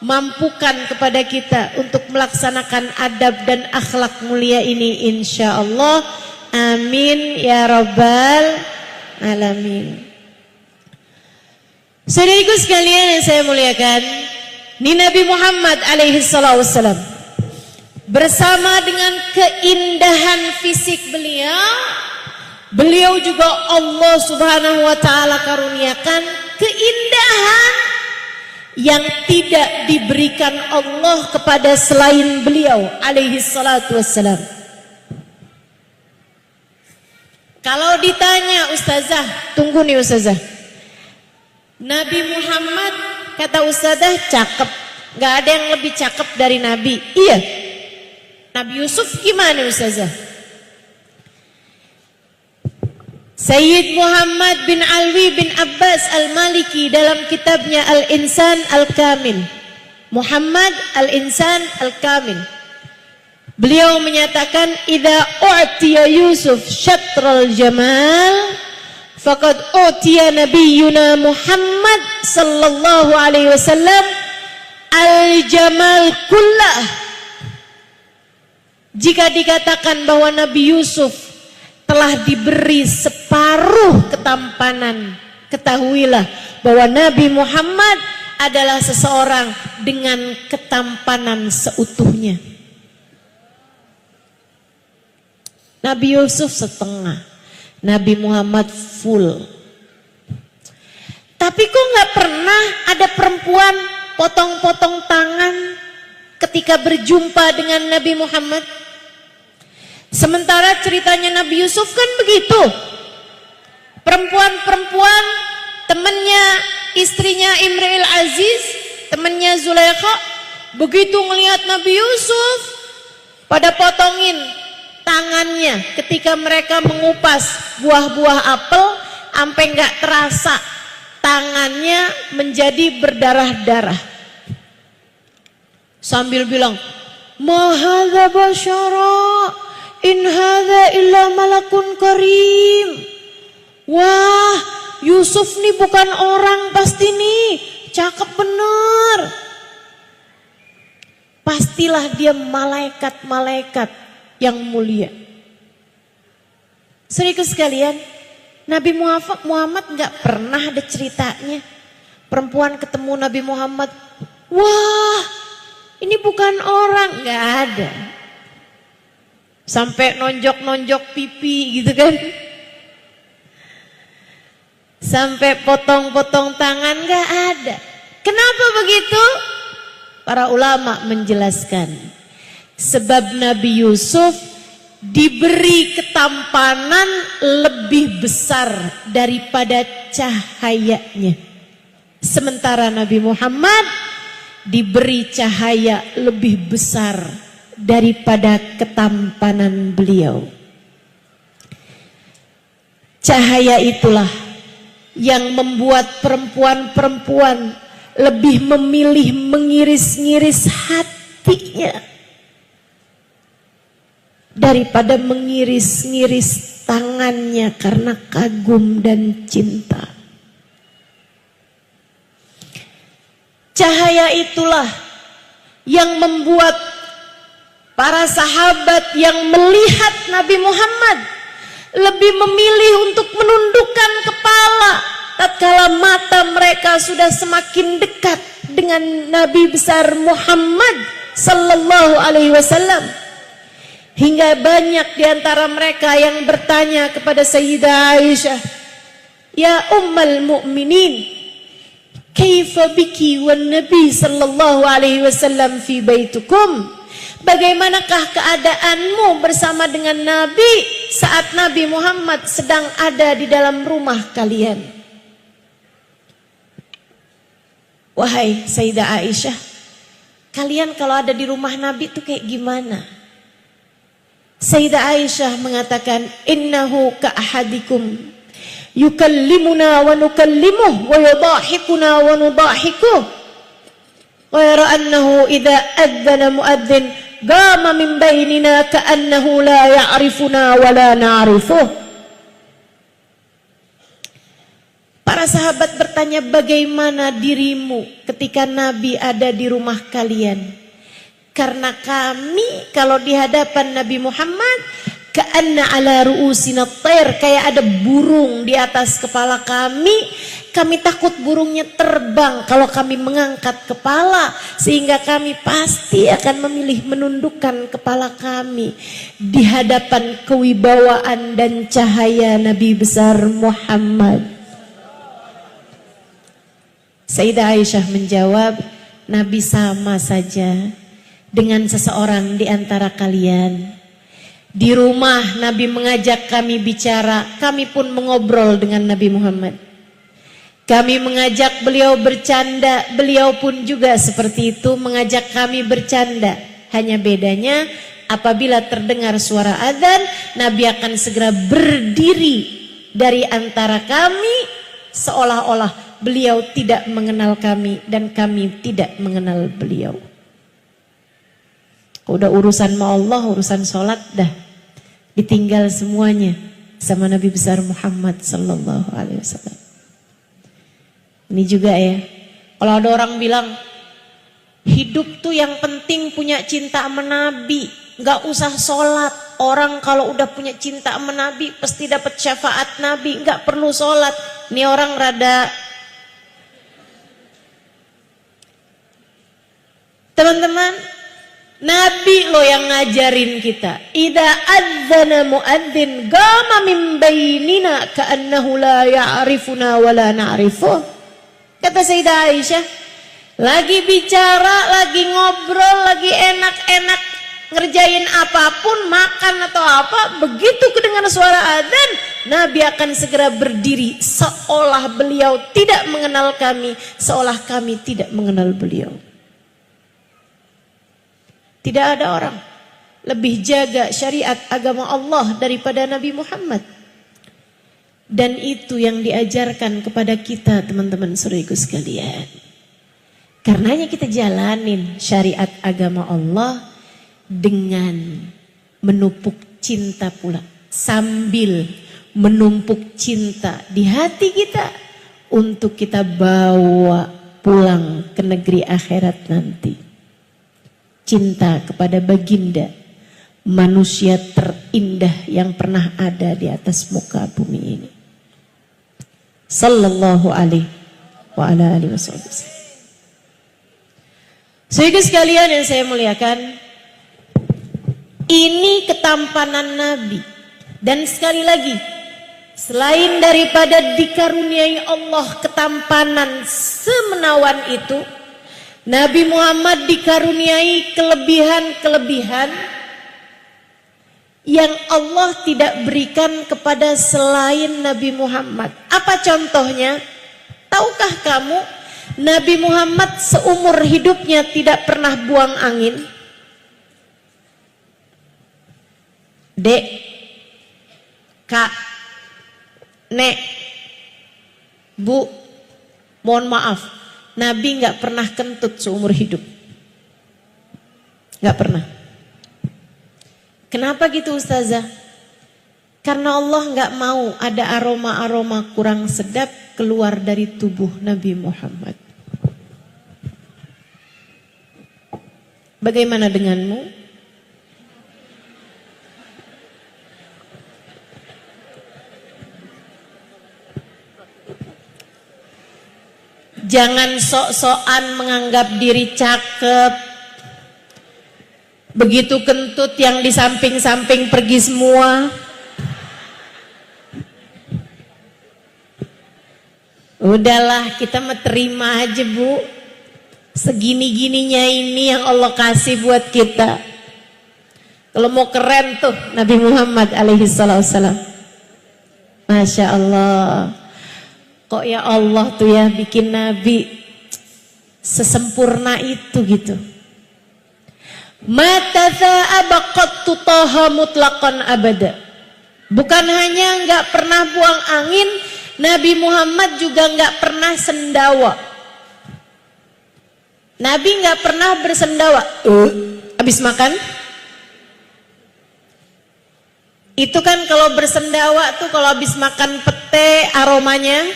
mampukan kepada kita untuk melaksanakan adab dan akhlak mulia ini insya Allah. Amin ya rabbal alamin. Saudariku sekalian yang saya muliakan, ini Nabi Muhammad alaihi salatu wassalam bersama dengan keindahan fisik beliau juga Allah subhanahu wa ta'ala karuniakan keindahan yang tidak diberikan Allah kepada selain beliau alaihi salatu wassalam. Kalau ditanya ustazah, tunggu nih ustazah, Nabi Muhammad kata ustazah cakep, gak ada yang lebih cakep dari Nabi. Iya. Nabi Yusuf gimana ustazah? Sayyid Muhammad bin Alwi bin Abbas Al-Maliki dalam kitabnya Al-Insan Al-Kamil, Muhammad Al-Insan Al-Kamil, beliau menyatakan idza u'tiya Yusuf syatral jamal faqad u'tiya nabiyyuna Muhammad sallallahu alaihi wasallam al-jamal kullah. Jika dikatakan bahwa Nabi Yusuf telah diberi separuh ketampanan, ketahuilah bahwa Nabi Muhammad adalah seseorang dengan ketampanan seutuhnya. Nabi Yusuf setengah, Nabi Muhammad full. Tapi kok gak pernah ada perempuan potong-potong tangan ketika berjumpa dengan Nabi Muhammad? Sementara ceritanya Nabi Yusuf kan begitu. Perempuan-perempuan, temannya, istrinya Imril Aziz, temannya Zulaikha, begitu melihat Nabi Yusuf, pada potongin tangannya ketika mereka mengupas buah-buah apel, sampai nggak terasa tangannya menjadi berdarah-darah. Sambil bilang, "Ma hadza basyara, in hadza illa malakun karim." Wah, Yusuf nih bukan orang pasti nih, cakep bener. Pastilah dia malaikat-malaikat yang mulia. Saudaraku sekalian, Nabi Muhammad nggak pernah ada ceritanya perempuan ketemu Nabi Muhammad, wah ini bukan orang, nggak ada. Sampai nonjok-nonjok pipi gitu kan, sampai potong-potong tangan, nggak ada. Kenapa begitu? Para ulama menjelaskan, sebab Nabi Yusuf diberi ketampanan lebih besar daripada cahayanya. Sementara Nabi Muhammad diberi cahaya lebih besar daripada ketampanan beliau. Cahaya itulah yang membuat perempuan-perempuan lebih memilih mengiris-ngiris hatinya daripada mengiris-ngiris tangannya karena kagum dan cinta. Cahaya itulah yang membuat para sahabat yang melihat Nabi Muhammad lebih memilih untuk menundukkan kepala tatkala mata mereka sudah semakin dekat dengan Nabi besar Muhammad sallallahu alaihi wasallam. Hingga banyak di antara mereka yang bertanya kepada Sayyidah Aisyah, "Ya Ummul Mukminin, kaifa biki wan Nabi sallallahu alaihi wasallam fi baitukum?" Bagaimanakah keadaanmu bersama dengan Nabi saat Nabi Muhammad sedang ada di dalam rumah kalian? Wahai Sayyidah Aisyah, kalian kalau ada di rumah Nabi itu kayak gimana? Sayyidah Aisyah mengatakan, "Innahu ka ahadikum yukallimuna wa nukallimuh wa yudahikuna wa nudahikuh wa yara annahu idza adzana muadzin qama min bainina ka'annahu la ya'rifuna wa la na'rifuh." Para sahabat bertanya, bagaimana dirimu ketika Nabi ada di rumah kalian? Karena kami kalau di hadapan Nabi Muhammad, ka'anna ala ru'usina thair, kayak ada burung di atas kepala kami. Kami takut burungnya terbang kalau kami mengangkat kepala, sehingga kami pasti akan memilih menundukkan kepala kami di hadapan kewibawaan dan cahaya Nabi besar Muhammad. Sayyidah Aisyah menjawab, Nabi sama saja dengan seseorang di antara kalian. Di rumah Nabi mengajak kami bicara, kami pun mengobrol dengan Nabi Muhammad. Kami mengajak beliau bercanda, beliau pun juga seperti itu mengajak kami bercanda. Hanya bedanya apabila terdengar suara adzan, Nabi akan segera berdiri dari antara kami seolah-olah beliau tidak mengenal kami dan kami tidak mengenal beliau. Udah urusan sama Allah, urusan sholat dah ditinggal semuanya sama Nabi besar Muhammad sallallahu alaihi wasallam. Ini juga ya, kalau ada orang bilang hidup tuh yang penting punya cinta sama Nabi, nggak usah sholat. Orang kalau udah punya cinta sama Nabi pasti dapat syafaat Nabi, nggak perlu sholat. Ini orang rada, teman-teman, Nabi loh yang ngajarin kita. Idza adzana muadzin qama min bainina ka'annahu la ya'rifuna wa la na'rifuh. Kata Sayyidah Aisyah, lagi bicara, lagi ngobrol, lagi enak-enak ngerjain apapun, makan atau apa, begitu kedengar suara adzan, Nabi akan segera berdiri seolah beliau tidak mengenal kami, seolah kami tidak mengenal beliau. Tidak ada orang lebih jaga syariat agama Allah daripada Nabi Muhammad. Dan itu yang diajarkan kepada kita, teman-teman saudaraku sekalian. Karenanya kita jalanin syariat agama Allah dengan menumpuk cinta pula, sambil menumpuk cinta di hati kita untuk kita bawa pulang ke negeri akhirat nanti. Cinta kepada baginda, manusia terindah yang pernah ada di atas muka bumi ini. Sallallahu alaihi wa ala alihi wasallam. Saudara sekalian yang saya muliakan, ini ketampanan Nabi. Dan sekali lagi, selain daripada dikaruniai Allah ketampanan semenawan itu, Nabi Muhammad dikaruniai kelebihan-kelebihan yang Allah tidak berikan kepada selain Nabi Muhammad. Apa contohnya? Tahukah kamu, Nabi Muhammad seumur hidupnya tidak pernah buang angin? Dek, Kak, Nek, Bu, mohon maaf, Nabi nggak pernah kentut seumur hidup. Nggak pernah. Kenapa gitu Ustazah? Karena Allah nggak mau ada aroma-aroma kurang sedap keluar dari tubuh Nabi Muhammad. Bagaimana denganmu? Jangan sok-sokan menganggap diri cakep. Begitu kentut yang di samping-samping pergi semua. Udahlah, kita mah terima aja Bu. Segini-gininya ini yang Allah kasih buat kita. Kalau mau keren tuh Nabi Muhammad alaihi salam. Masya Allah. Kok ya Allah tuh ya bikin Nabi sesempurna itu gitu. Mataza'aba qattu taha mutlaqan abada. Bukan hanya enggak pernah buang angin, Nabi Muhammad juga enggak pernah sendawa. Nabi enggak pernah bersendawa. Habis makan? Itu kan kalau bersendawa tuh kalau habis makan pete aromanya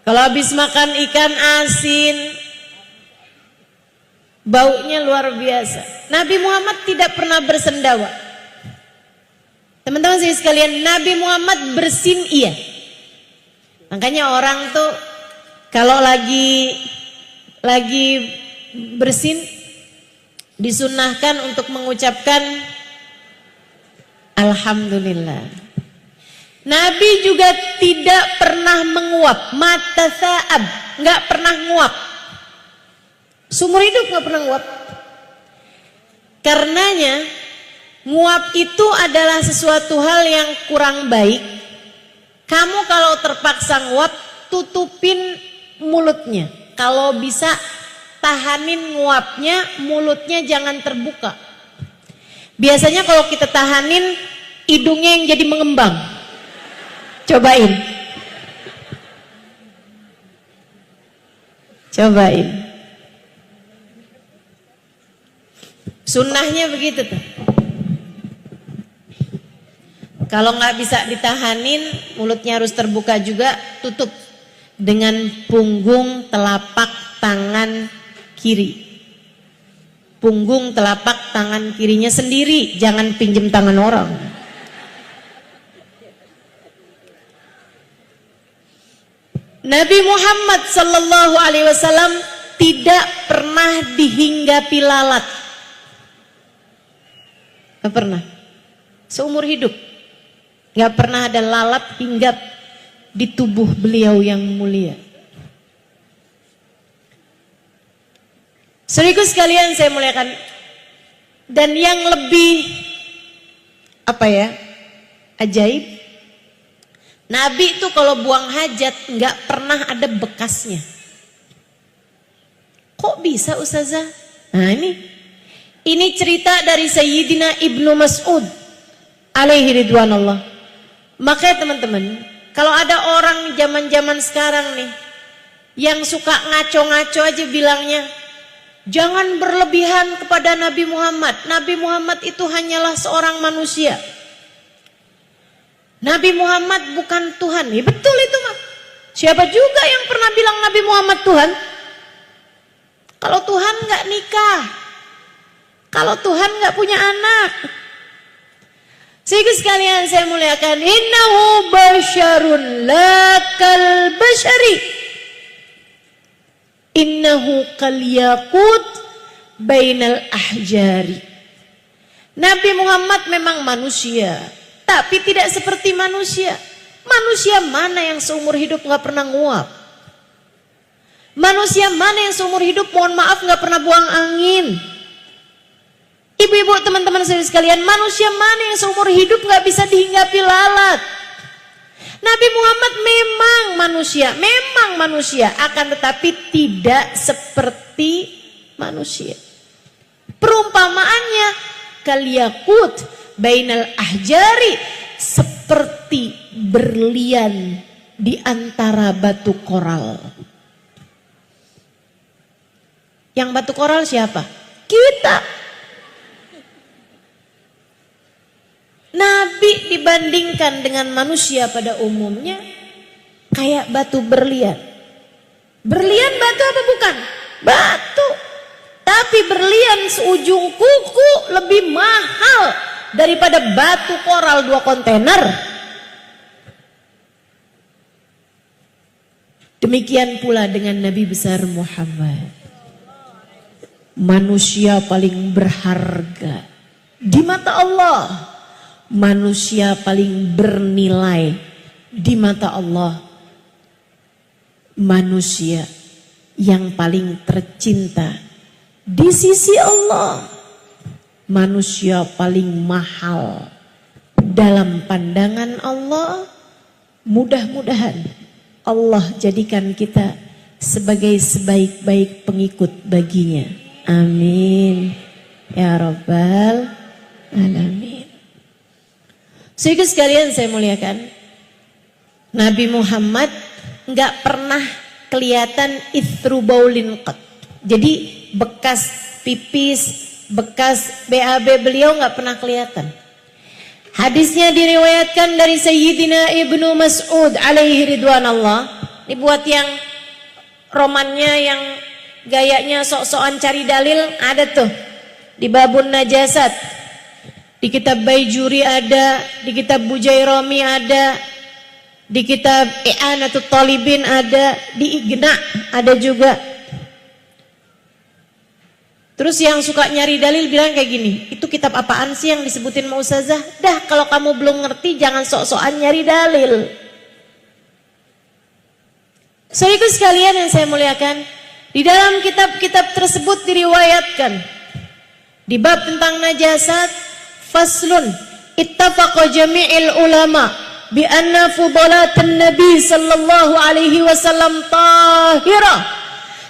Kalau habis makan ikan asin, baunya luar biasa. Nabi Muhammad tidak pernah bersendawa. Teman-teman sekalian, Nabi Muhammad bersin iya. Makanya orang tuh kalau lagi bersin disunahkan untuk mengucapkan Alhamdulillah. Nabi juga tidak pernah menguap, mata sa'ab, nggak pernah nguap. Seumur hidup nggak pernah nguap. Karenanya nguap itu adalah sesuatu hal yang kurang baik. Kamu kalau terpaksa nguap, tutupin mulutnya. Kalau bisa tahanin nguapnya, mulutnya jangan terbuka. Biasanya kalau kita tahanin, hidungnya yang jadi mengembang. Cobain. Sunnahnya begitu tuh. Kalau nggak bisa ditahanin, mulutnya harus terbuka juga, tutup dengan punggung telapak tangan kiri. Punggung telapak tangan kirinya sendiri, jangan pinjem tangan orang. Nabi Muhammad sallallahu alaihi wasallam tidak pernah dihinggapi lalat. Gak pernah. Seumur hidup gak pernah ada lalat hinggap di tubuh beliau yang mulia. Saudaraku sekalian saya muliakan, dan yang lebih ajaib, Nabi itu kalau buang hajat nggak pernah ada bekasnya. Kok bisa Ustazah? Nah ini cerita dari Sayyidina Ibnu Mas'ud alaihi ridwanullah. Makanya teman-teman, kalau ada orang zaman-zaman sekarang nih yang suka ngaco-ngaco aja bilangnya, jangan berlebihan kepada Nabi Muhammad. Nabi Muhammad itu hanyalah seorang manusia. Nabi Muhammad bukan Tuhan. Ya betul itu mah. Siapa juga yang pernah bilang Nabi Muhammad Tuhan? Kalau Tuhan nggak nikah, kalau Tuhan nggak punya anak. Sehingga sekalian saya muliakan, innahu basyarun lakal basyari, innahu kal yaqut bainal ahjari. Nabi Muhammad memang manusia, tapi tidak seperti manusia. Manusia mana yang seumur hidup nggak pernah nguap? Manusia mana yang seumur hidup, mohon maaf, nggak pernah buang angin? Ibu-ibu, teman-teman sekalian, manusia mana yang seumur hidup nggak bisa dihinggapi lalat? Nabi Muhammad memang manusia, akan tetapi tidak seperti manusia. Perumpamaannya kaliyakut bainal ahjari, seperti berlian di antara batu koral. Yang batu koral siapa? Kita. Nabi dibandingkan dengan manusia pada umumnya kayak batu berlian. Berlian batu apa bukan? Batu. Tapi berlian seujung kuku lebih mahal daripada batu koral 2 kontainer. Demikian pula dengan Nabi besar Muhammad. Manusia paling berharga di mata Allah, manusia paling bernilai di mata Allah, manusia yang paling tercinta di sisi Allah, manusia paling mahal dalam pandangan Allah. Mudah-mudahan Allah jadikan kita sebagai sebaik-baik pengikut baginya. Amin ya rabbal alamin. Saudara sekalian saya muliakan, Nabi Muhammad nggak pernah kelihatan ithru baulin qat. Jadi bekas pipis, bekas BAB beliau nggak pernah kelihatan. Hadisnya diriwayatkan dari Sayyidina Ibnu Mas'ud alaihi ridwanallah. Ini buat yang romannya, yang gayanya sok-sokan cari dalil, ada tuh di Babun Najasat, di kitab Baijuri ada, di kitab Bujairami ada, di kitab I'anatul Talibin ada, di Igna ada juga. Terus yang suka nyari dalil bilang kayak gini, itu kitab apaan sih yang disebutin mau Ustazah? Dah, kalau kamu belum ngerti jangan sok-sokan nyari dalil. Saudaraku sekalian yang saya muliakan, di dalam kitab-kitab tersebut diriwayatkan di bab tentang najasat, faslun ittafaqa jami'il ulama bi anna fudalatan nabi sallallahu alaihi wasallam tahirah.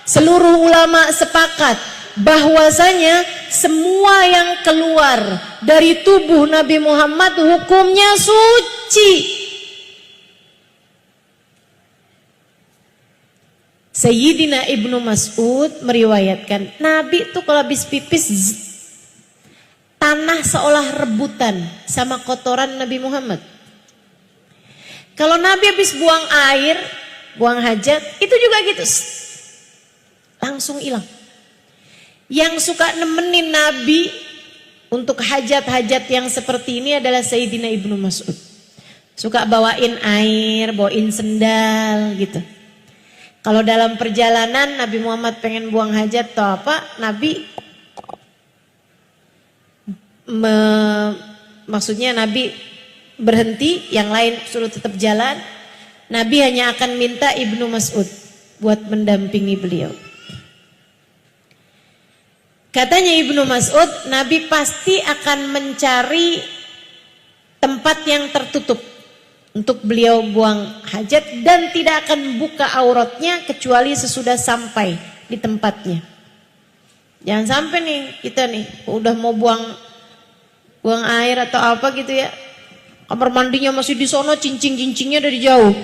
Seluruh ulama sepakat bahwasanya semua yang keluar dari tubuh Nabi Muhammad hukumnya suci. Sayyidina Ibnu Mas'ud meriwayatkan, Nabi itu kalau habis pipis tanah seolah rebutan sama kotoran Nabi Muhammad. Kalau Nabi habis buang air, buang hajat, itu juga gitu, langsung hilang. Yang suka nemenin Nabi untuk hajat-hajat yang seperti ini adalah Sayyidina Ibnu Mas'ud. Suka bawain air, bawain sendal gitu. Kalau dalam perjalanan Nabi Muhammad pengen buang hajat atau apa, Nabi maksudnya Nabi berhenti, yang lain suruh tetap jalan. Nabi hanya akan minta Ibnu Mas'ud buat mendampingi beliau. Katanya Ibnu Mas'ud, Nabi pasti akan mencari tempat yang tertutup untuk beliau buang hajat dan tidak akan buka auratnya kecuali sesudah sampai di tempatnya. Jangan sampai nih kita nih udah mau buang air atau apa gitu ya, kamar mandinya masih di sono, cincingnya dari jauh,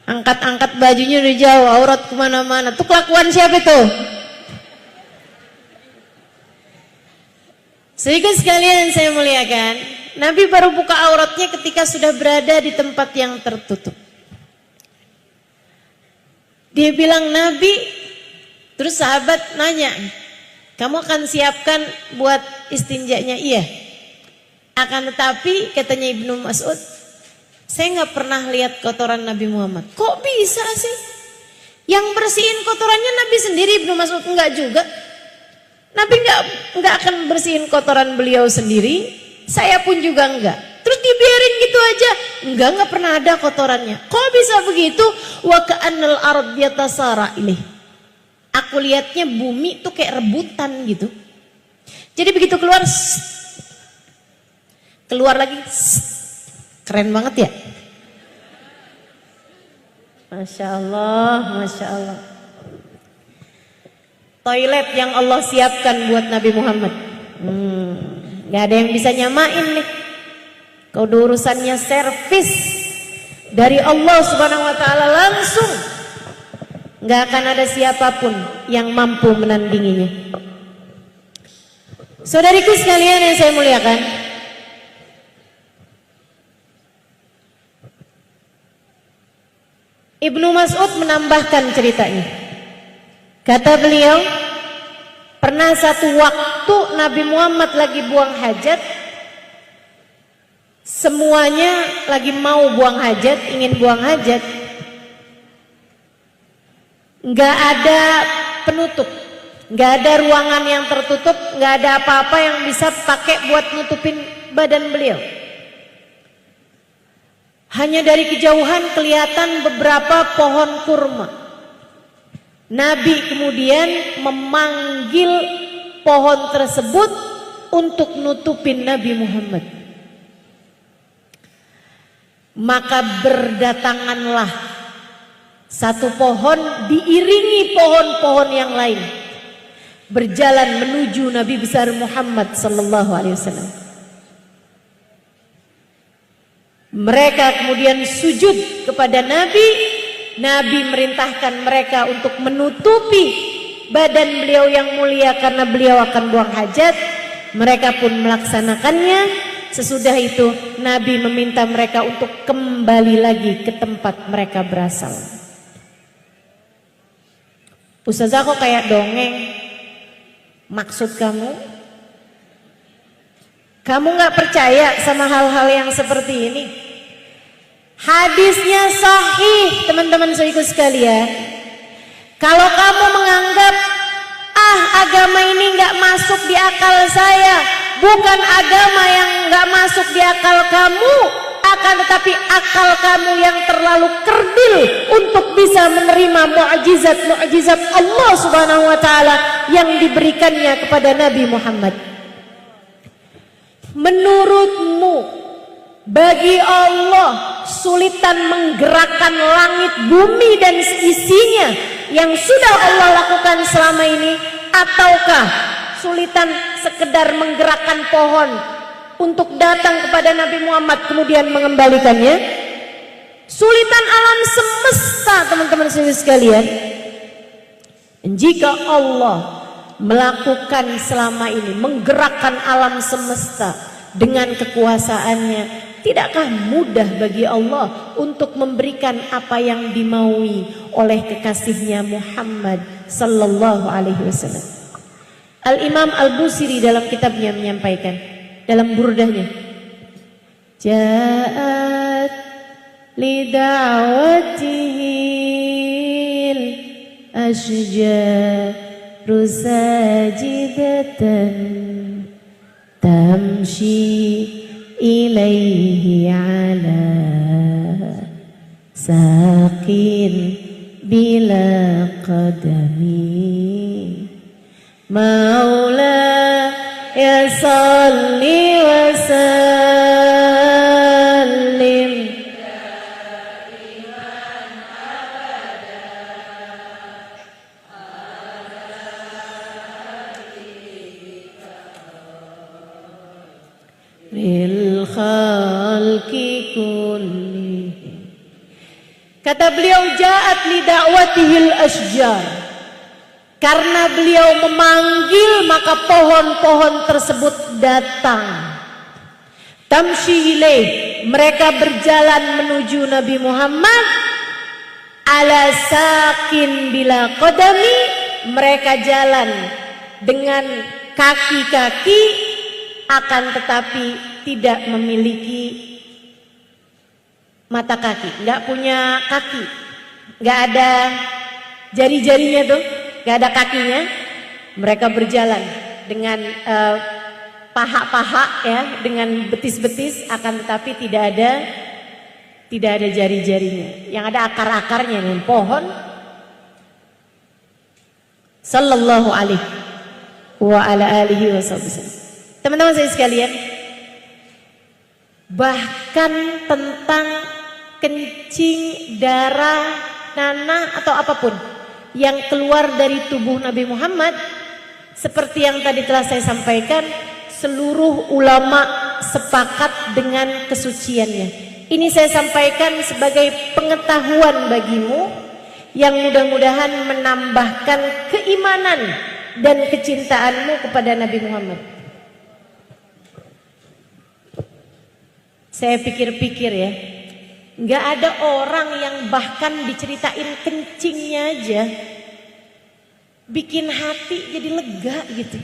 angkat bajunya dari jauh, aurat kemana-mana. Tuh kelakuan siapa itu? Sehingga sekalian saya muliakan, Nabi baru buka auratnya ketika sudah berada di tempat yang tertutup. Dia bilang Nabi, terus sahabat nanya, kamu akan siapkan buat istinjanya? Iya. Akan tetapi katanya Ibnu Mas'ud, saya nggak pernah lihat kotoran Nabi Muhammad. Kok bisa sih? Yang bersihin kotorannya Nabi sendiri. Ibnu Mas'ud enggak juga. Nabi enggak akan bersihin kotoran beliau sendiri. Saya pun juga enggak. Terus dibiarin gitu aja? Enggak pernah ada kotorannya. Kok bisa begitu? Wa ka'annal ard yatasara ilaih. Aku lihatnya bumi tuh kayak rebutan gitu. Jadi begitu keluar lagi, keren banget ya. Masya Allah, Masya Allah. Toilet yang Allah siapkan buat Nabi Muhammad. Gak ada yang bisa nyamain nih. Kau urusannya servis dari Allah Subhanahu Wa Taala langsung. Gak akan ada siapapun yang mampu menandinginya. Saudariku sekalian yang saya muliakan, Ibnu Mas'ud menambahkan ceritanya. Kata beliau, pernah satu waktu Nabi Muhammad lagi buang hajat, semuanya lagi mau buang hajat, ingin buang hajat, nggak ada penutup, nggak ada ruangan yang tertutup, nggak ada apa-apa yang bisa pakai buat nutupin badan beliau. Hanya dari kejauhan kelihatan beberapa pohon kurma. Nabi kemudian memanggil pohon tersebut untuk nutupin Nabi Muhammad. Maka berdatanganlah satu pohon diiringi pohon-pohon yang lain, berjalan menuju Nabi besar Muhammad sallallahu alaihi wasallam. Mereka kemudian sujud kepada Nabi. Nabi merintahkan mereka untuk menutupi badan beliau yang mulia karena beliau akan buang hajat. Mereka pun melaksanakannya. Sesudah itu Nabi meminta mereka untuk kembali lagi ke tempat mereka berasal. Ustazah kok kayak dongeng? Maksud kamu? Kamu gak percaya sama hal-hal yang seperti ini? Hadisnya sahih, teman-teman saudaraku sekalian. Kalau kamu menganggap agama ini gak masuk di akal saya, bukan agama yang gak masuk di akal kamu, akan tetapi akal kamu yang terlalu kerdil untuk bisa menerima mukjizat Allah Subhanahu wa taala yang diberikannya kepada Nabi Muhammad. Menurutmu, bagi Allah sulitan menggerakkan langit bumi dan seisinya yang sudah Allah lakukan selama ini, ataukah sulitan sekedar menggerakkan pohon untuk datang kepada Nabi Muhammad kemudian mengembalikannya? Sulitan alam semesta, teman-teman sekalian. Jika Allah melakukan selama ini, menggerakkan alam semesta dengan kekuasaannya, tidakkah mudah bagi Allah untuk memberikan apa yang dimaui oleh kekasihnya Muhammad sallallahu alaihi wasallam? Al-Imam Al-Busiri dalam kitabnya menyampaikan, dalam burdahnya, Ja'at lida'watihil ashjaru sajidatan tamshi ilaihi ala saqin bila qadami Maula ya salli wa sallim lil khalqi kulli. Kata beliau, ja'at li da'watihil asjar. Karena beliau memanggil, maka pohon-pohon tersebut datang. Tamshi ilaih, mereka berjalan menuju Nabi Muhammad. Ala sakin bila qadami, mereka jalan dengan kaki-kaki, akan tetapi tidak memiliki mata kaki, nggak punya kaki, nggak ada jari-jarinya tuh, nggak ada kakinya. Mereka berjalan dengan paha-paha ya, dengan betis-betis, akan tetapi tidak ada jari-jarinya, yang ada akar-akarnya dengan pohon. Sallallahu alaihi wa ala alihi wasallam. Teman-teman saya sekalian, bahkan tentang kencing, darah, nanah atau apapun yang keluar dari tubuh Nabi Muhammad, seperti yang tadi telah saya sampaikan, seluruh ulama sepakat dengan kesuciannya. Ini saya sampaikan sebagai pengetahuan bagimu yang mudah-mudahan menambahkan keimanan dan kecintaanmu kepada Nabi Muhammad. Saya pikir-pikir ya, nggak ada orang yang bahkan diceritain kencingnya aja bikin hati jadi lega gitu,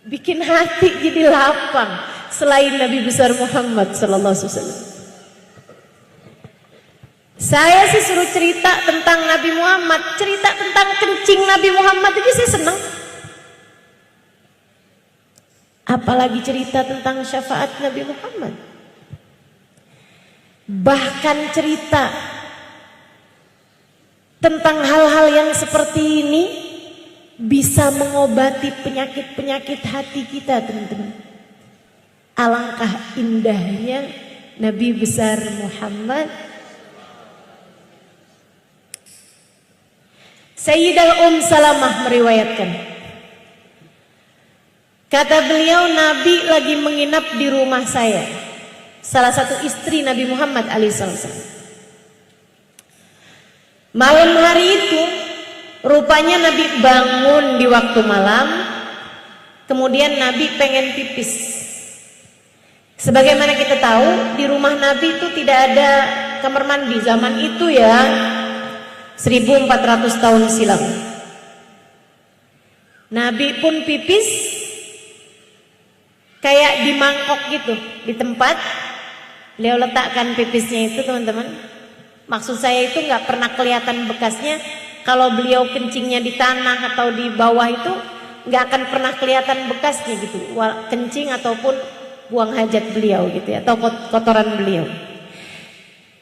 bikin hati jadi lapang, selain Nabi besar Muhammad sallallahu alaihi wasallam. Saya sih suruh cerita tentang Nabi Muhammad, cerita tentang kencing Nabi Muhammad aja saya senang. Apalagi cerita tentang syafaat Nabi Muhammad. Bahkan cerita tentang hal-hal yang seperti ini bisa mengobati penyakit-penyakit hati kita, teman-teman. Alangkah indahnya Nabi besar Muhammad. Sayyidah Salamah meriwayatkan, kata beliau, Nabi lagi menginap di rumah saya, salah satu istri Nabi Muhammad alaihissalam. Malam hari itu rupanya Nabi bangun di waktu malam, kemudian Nabi pengen pipis. Sebagaimana kita tahu, di rumah Nabi itu tidak ada kamar mandi zaman itu ya, 1400 tahun silam. Nabi pun pipis kayak di mangkok gitu, di tempat beliau letakkan pipisnya itu, teman-teman. Maksud saya itu nggak pernah kelihatan bekasnya. Kalau beliau kencingnya di tanah atau di bawah itu nggak akan pernah kelihatan bekasnya gitu, kencing ataupun buang hajat beliau gitu ya, atau kotoran beliau.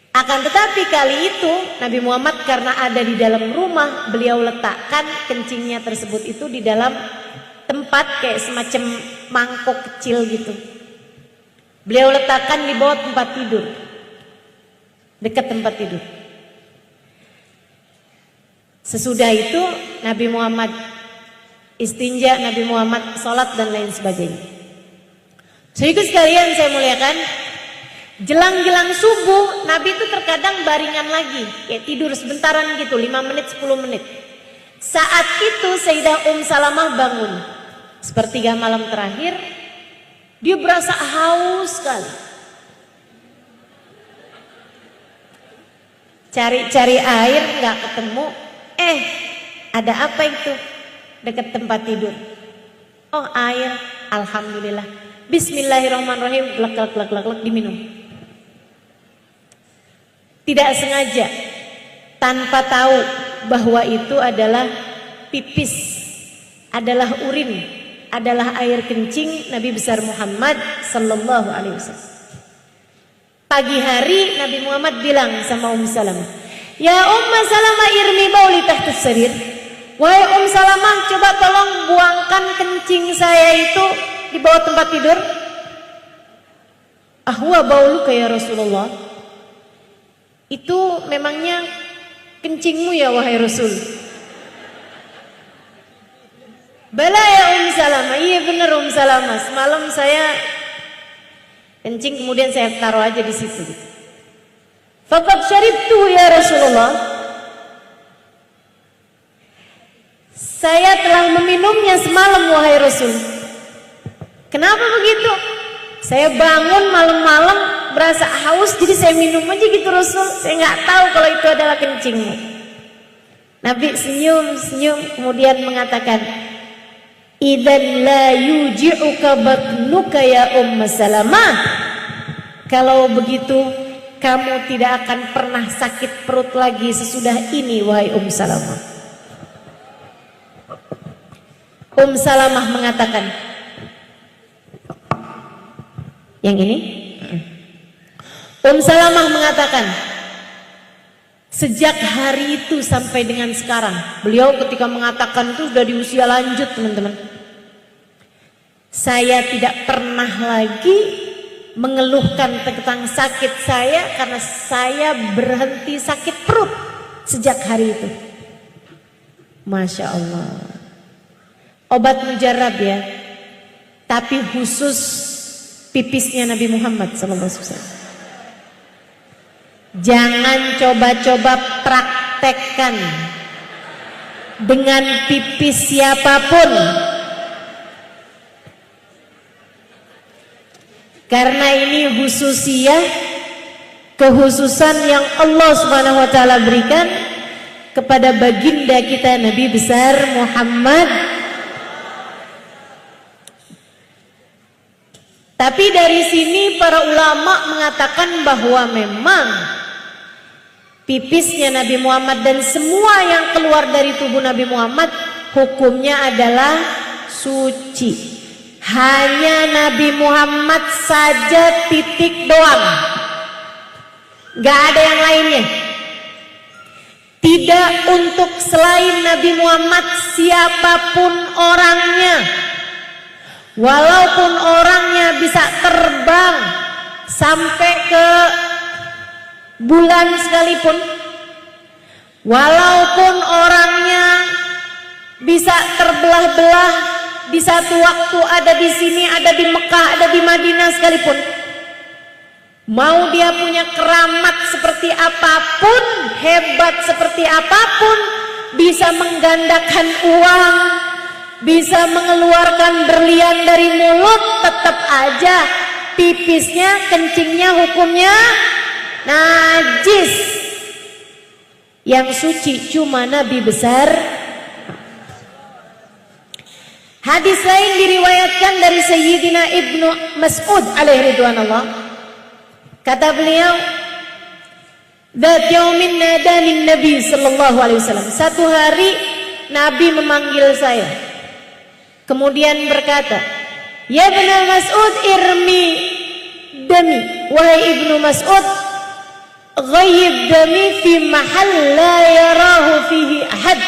Akan tetapi kali itu Nabi Muhammad karena ada di dalam rumah, beliau letakkan kencingnya tersebut itu di dalam tempat kayak semacam mangkok kecil gitu. Beliau letakkan di bawah tempat tidur, dekat tempat tidur. Sesudah itu Nabi Muhammad istinja, Nabi Muhammad sholat dan lain sebagainya. Saudara sekalian saya muliakan, jelang-jelang subuh Nabi itu terkadang baringan lagi, kayak tidur sebentaran gitu, 5 menit 10 menit. Saat itu Sayyidah Salamah bangun sepertiga malam terakhir, dia berasa haus sekali. Cari-cari air nggak ketemu, ada apa itu dekat tempat tidur? Oh, air. Alhamdulillah. Bismillahirrahmanirrahim. Glek diminum. Tidak sengaja, tanpa tahu bahwa itu adalah pipis, adalah urin, adalah air kencing Nabi besar Muhammad sallallahu alaihi wasallam. Pagi hari Nabi Muhammad bilang sama Salamah, "Ya Salamah, irmi bauli tahta sarir." Wahai Salamah, coba tolong buangkan kencing saya itu di bawah tempat tidur. Ahwa bauluka ya Rasulullah. Itu memangnya kencingmu ya wahai Rasul? Bala ya Salamah. Iya benar Salamah. Semalam saya kencing kemudian saya taruh aja di situ. Faqad syaribtu ya Rasulullah. Saya telah meminumnya semalam wahai Rasul. Kenapa begitu? Saya bangun malam-malam berasa haus, jadi saya minum aja gitu Rasul. Saya nggak tahu kalau itu adalah kencingmu. Nabi senyum kemudian mengatakan, "Idzan la yuji'uka batnuka ya Salamah." Kalau begitu kamu tidak akan pernah sakit perut lagi sesudah ini wahai Salamah. Salamah mengatakan, yang ini? Salamah mengatakan, sejak hari itu sampai dengan sekarang, beliau ketika mengatakan itu sudah di usia lanjut teman-teman, saya tidak pernah lagi mengeluhkan tentang sakit saya karena saya berhenti sakit perut sejak hari itu. Masya Allah. Obat mujarab ya, tapi khusus pipisnya Nabi Muhammad SAW. Jangan coba-coba praktekkan dengan pipis siapapun, karena ini khususiyah, kehususan yang Allah Subhanahu wa taala berikan kepada baginda kita Nabi besar Muhammad. Tapi dari sini para ulama mengatakan bahwa memang pipisnya Nabi Muhammad dan semua yang keluar dari tubuh Nabi Muhammad hukumnya adalah suci. Hanya Nabi Muhammad saja titik doang, gak ada yang lainnya. Tidak untuk selain Nabi Muhammad siapapun orangnya. Walaupun orangnya bisa terbang sampai ke bulan sekalipun, walaupun orangnya bisa terbelah-belah, di satu waktu ada di sini, ada di Mekah, ada di Madinah sekalipun, mau dia punya keramat seperti apapun, hebat seperti apapun, bisa menggandakan uang, bisa mengeluarkan berlian dari mulut, tetap aja pipisnya, kencingnya hukumnya najis. Yang suci cuma Nabi besar. Hadis lain diriwayatkan dari Sayyidina Ibnu Mas'ud alaihi ridwanullah. Kata beliau, "Dzat yaumin nadani Nabi sallallahu alaihi wasallam." Satu hari Nabi memanggil saya. Kemudian berkata, "Ya Ibnu Mas'ud, irmi dami." Wahai Ibnu Mas'ud, ghayyib dami fi mahal la yarahu fihi ahad.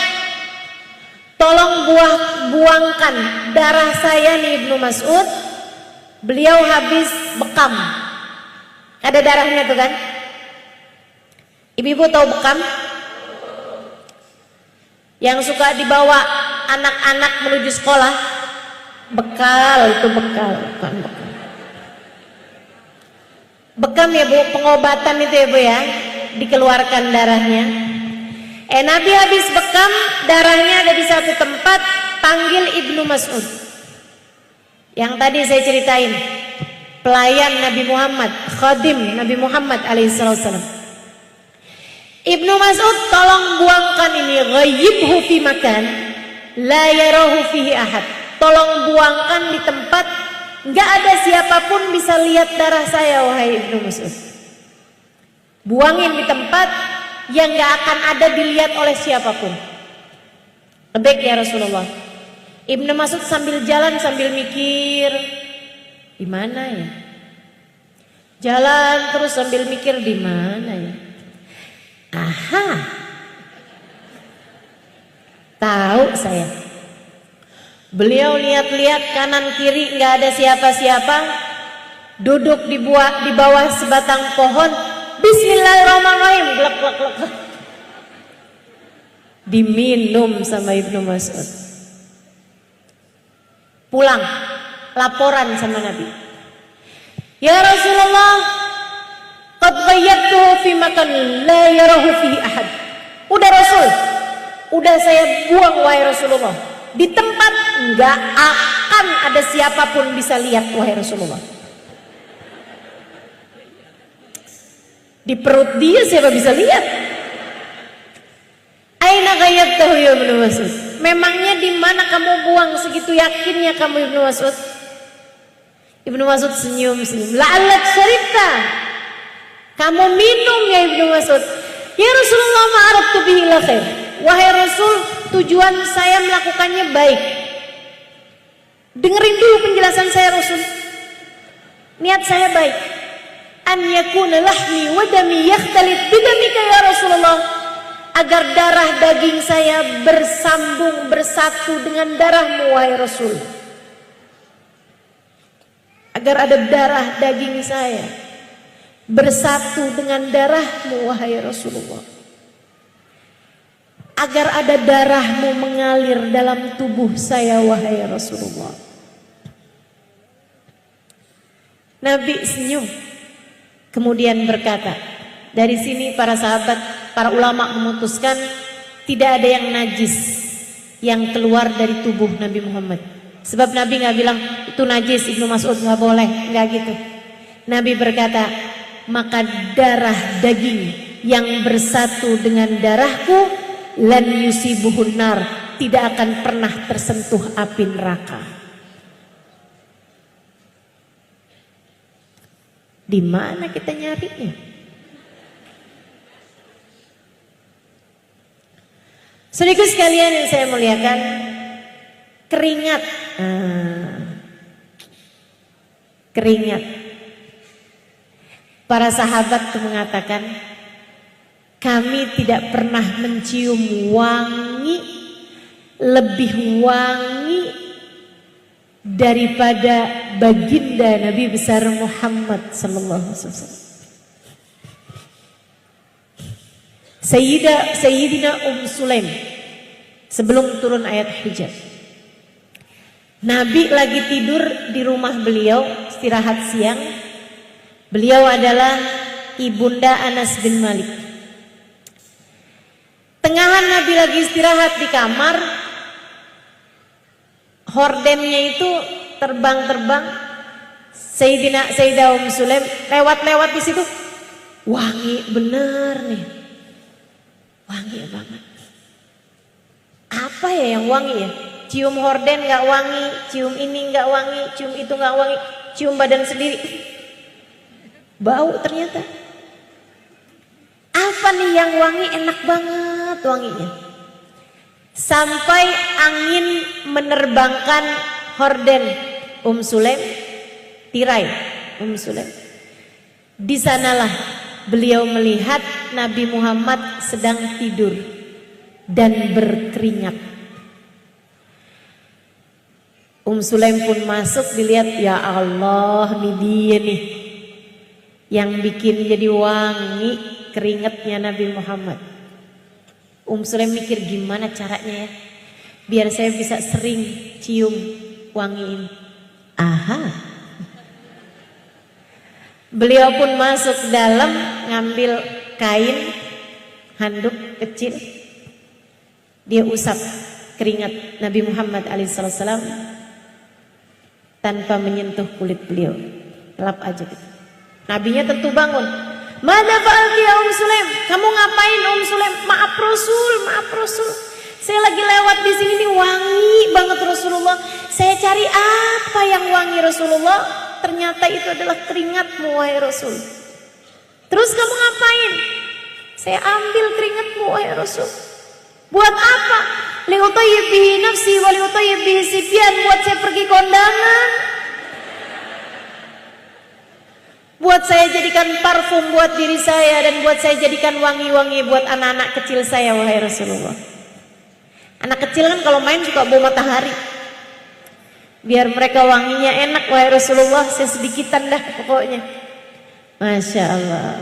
Tolong buangkan darah saya nih Ibnu Mas'ud. Beliau habis bekam. Ada darahnya tuh kan? Ibu-ibu tahu bekam? Yang suka dibawa anak-anak menuju sekolah. Bekal itu bekal, bukan bekam. Bekam ya Bu, pengobatan itu ya Bu ya. Dikeluarkan darahnya. Nabi habis bekam, darahnya ada di satu tempat, panggil Ibnu Mas'ud. Yang tadi saya ceritain, pelayan Nabi Muhammad, khadim Nabi Muhammad alaihissalam. Ibnu Mas'ud, tolong buangkan ini, ghayyibhu fi makan la yarahu fihi ahad. Tolong buangkan di tempat nggak ada siapapun bisa lihat darah saya, wahai Ibnu Mas'ud. Buangin di tempat yang gak akan ada dilihat oleh siapapun. Baik ya Rasulullah. Ibnu Mas'ud sambil jalan sambil mikir, di mana ya? Jalan terus sambil mikir, di mana ya? Aha, tahu saya. Beliau lihat-lihat kanan kiri nggak ada siapa-siapa. Duduk di bawah sebatang pohon. Bismillahirrahmanirrahim. Glek, glek, glek. Diminum sama Ibnu Mas'ud. Pulang, laporan sama Nabi. Ya Rasulullah, qad ghayyabtuhu fi makan la yarahu fihi ahad. Udah Rasul, udah saya buang wahai Rasulullah. Di tempat nggak akan ada siapapun bisa lihat wahai Rasulullah. Di perut dia siapa bisa lihat? Aina ghayyabtahu ya Ibnu Mas'ud? Memangnya di mana kamu buang segitu yakinnya kamu Ibnu Mas'ud? Ibnu Mas'ud senyum. La'allat syaribta. Kamu minum ya Ibnu Mas'ud. Ya Rasulullah, ma'aradtu bihi la khair. Wahai Rasul, tujuan saya melakukannya baik. Dengerin dulu penjelasan saya Rasul. Niat saya baik. An yakuna lahmi wa dami yakhtalit bidamika ya Rasulullah. Agar darah daging saya bersambung bersatu dengan darahmu wahai Rasul. Agar ada darah daging saya bersatu dengan darahmu wahai Rasulullah. Agar ada darahmu mengalir dalam tubuh saya wahai Rasulullah. Nabi senyum. Kemudian berkata, dari sini para sahabat, para ulama memutuskan tidak ada yang najis yang keluar dari tubuh Nabi Muhammad. Sebab Nabi nggak bilang itu najis, Ibnu Mas'ud nggak boleh, nggak gitu. Nabi berkata, maka darah daging yang bersatu dengan darahku lan yusibuhun nar, tidak akan pernah tersentuh api neraka. Di mana kita nyarinya? Saudaraku sekalian yang saya muliakan, keringat. Keringat. Para sahabat itu mengatakan, kami tidak pernah mencium wangi lebih wangi daripada baginda Nabi besar Muhammad sallallahu alaihi wasallam. Sayyidina Sulaim sebelum turun ayat hijab. Nabi lagi tidur di rumah beliau, istirahat siang. Beliau adalah ibunda Anas bin Malik. Tengahan Nabi lagi istirahat di kamar, hordennya itu terbang-terbang, Sayyidah Sulaim lewat-lewat di situ, wangi bener nih, wangi banget. Apa ya yang wangi ya? Cium horden nggak wangi, cium ini nggak wangi, cium itu nggak wangi, cium badan sendiri, bau ternyata. Apa nih yang wangi? Enak banget wanginya. Sampai angin menerbangkan horden Sulaim, tirai Sulaim. Di sanalah beliau melihat Nabi Muhammad sedang tidur dan berkeringat. Sulaim pun masuk, dilihat, ya Allah, nih dia nih yang bikin jadi wangi keringatnya Nabi Muhammad. Sulaim mikir, gimana caranya ya biar saya bisa sering cium wangi ini. Aha. Beliau pun masuk dalam, ngambil kain handuk kecil, dia usap keringat Nabi Muhammad alaihissalam tanpa menyentuh kulit beliau, lap aja gitu. Nabinya tentu bangun. Mada fa'alti ya Sulaim? Kamu ngapain Sulaim? Maaf Rasul. Saya lagi lewat di sini nih, wangi banget Rasulullah. Saya cari apa yang wangi Rasulullah? Ternyata itu adalah keringatmu wahai Rasul. Terus kamu ngapain? Saya ambil keringatmu wahai Rasul. Buat apa? Liutayyib bihi nafsi wa liutayyib bihi sibyan, buat saya pergi kondangan. Buat saya jadikan parfum buat diri saya, dan buat saya jadikan wangi-wangi buat anak-anak kecil saya wahai Rasulullah. Anak kecil kan kalau main suka bau matahari. Biar mereka wanginya enak wahai Rasulullah, saya sedikitan dah pokoknya. Masya Allah.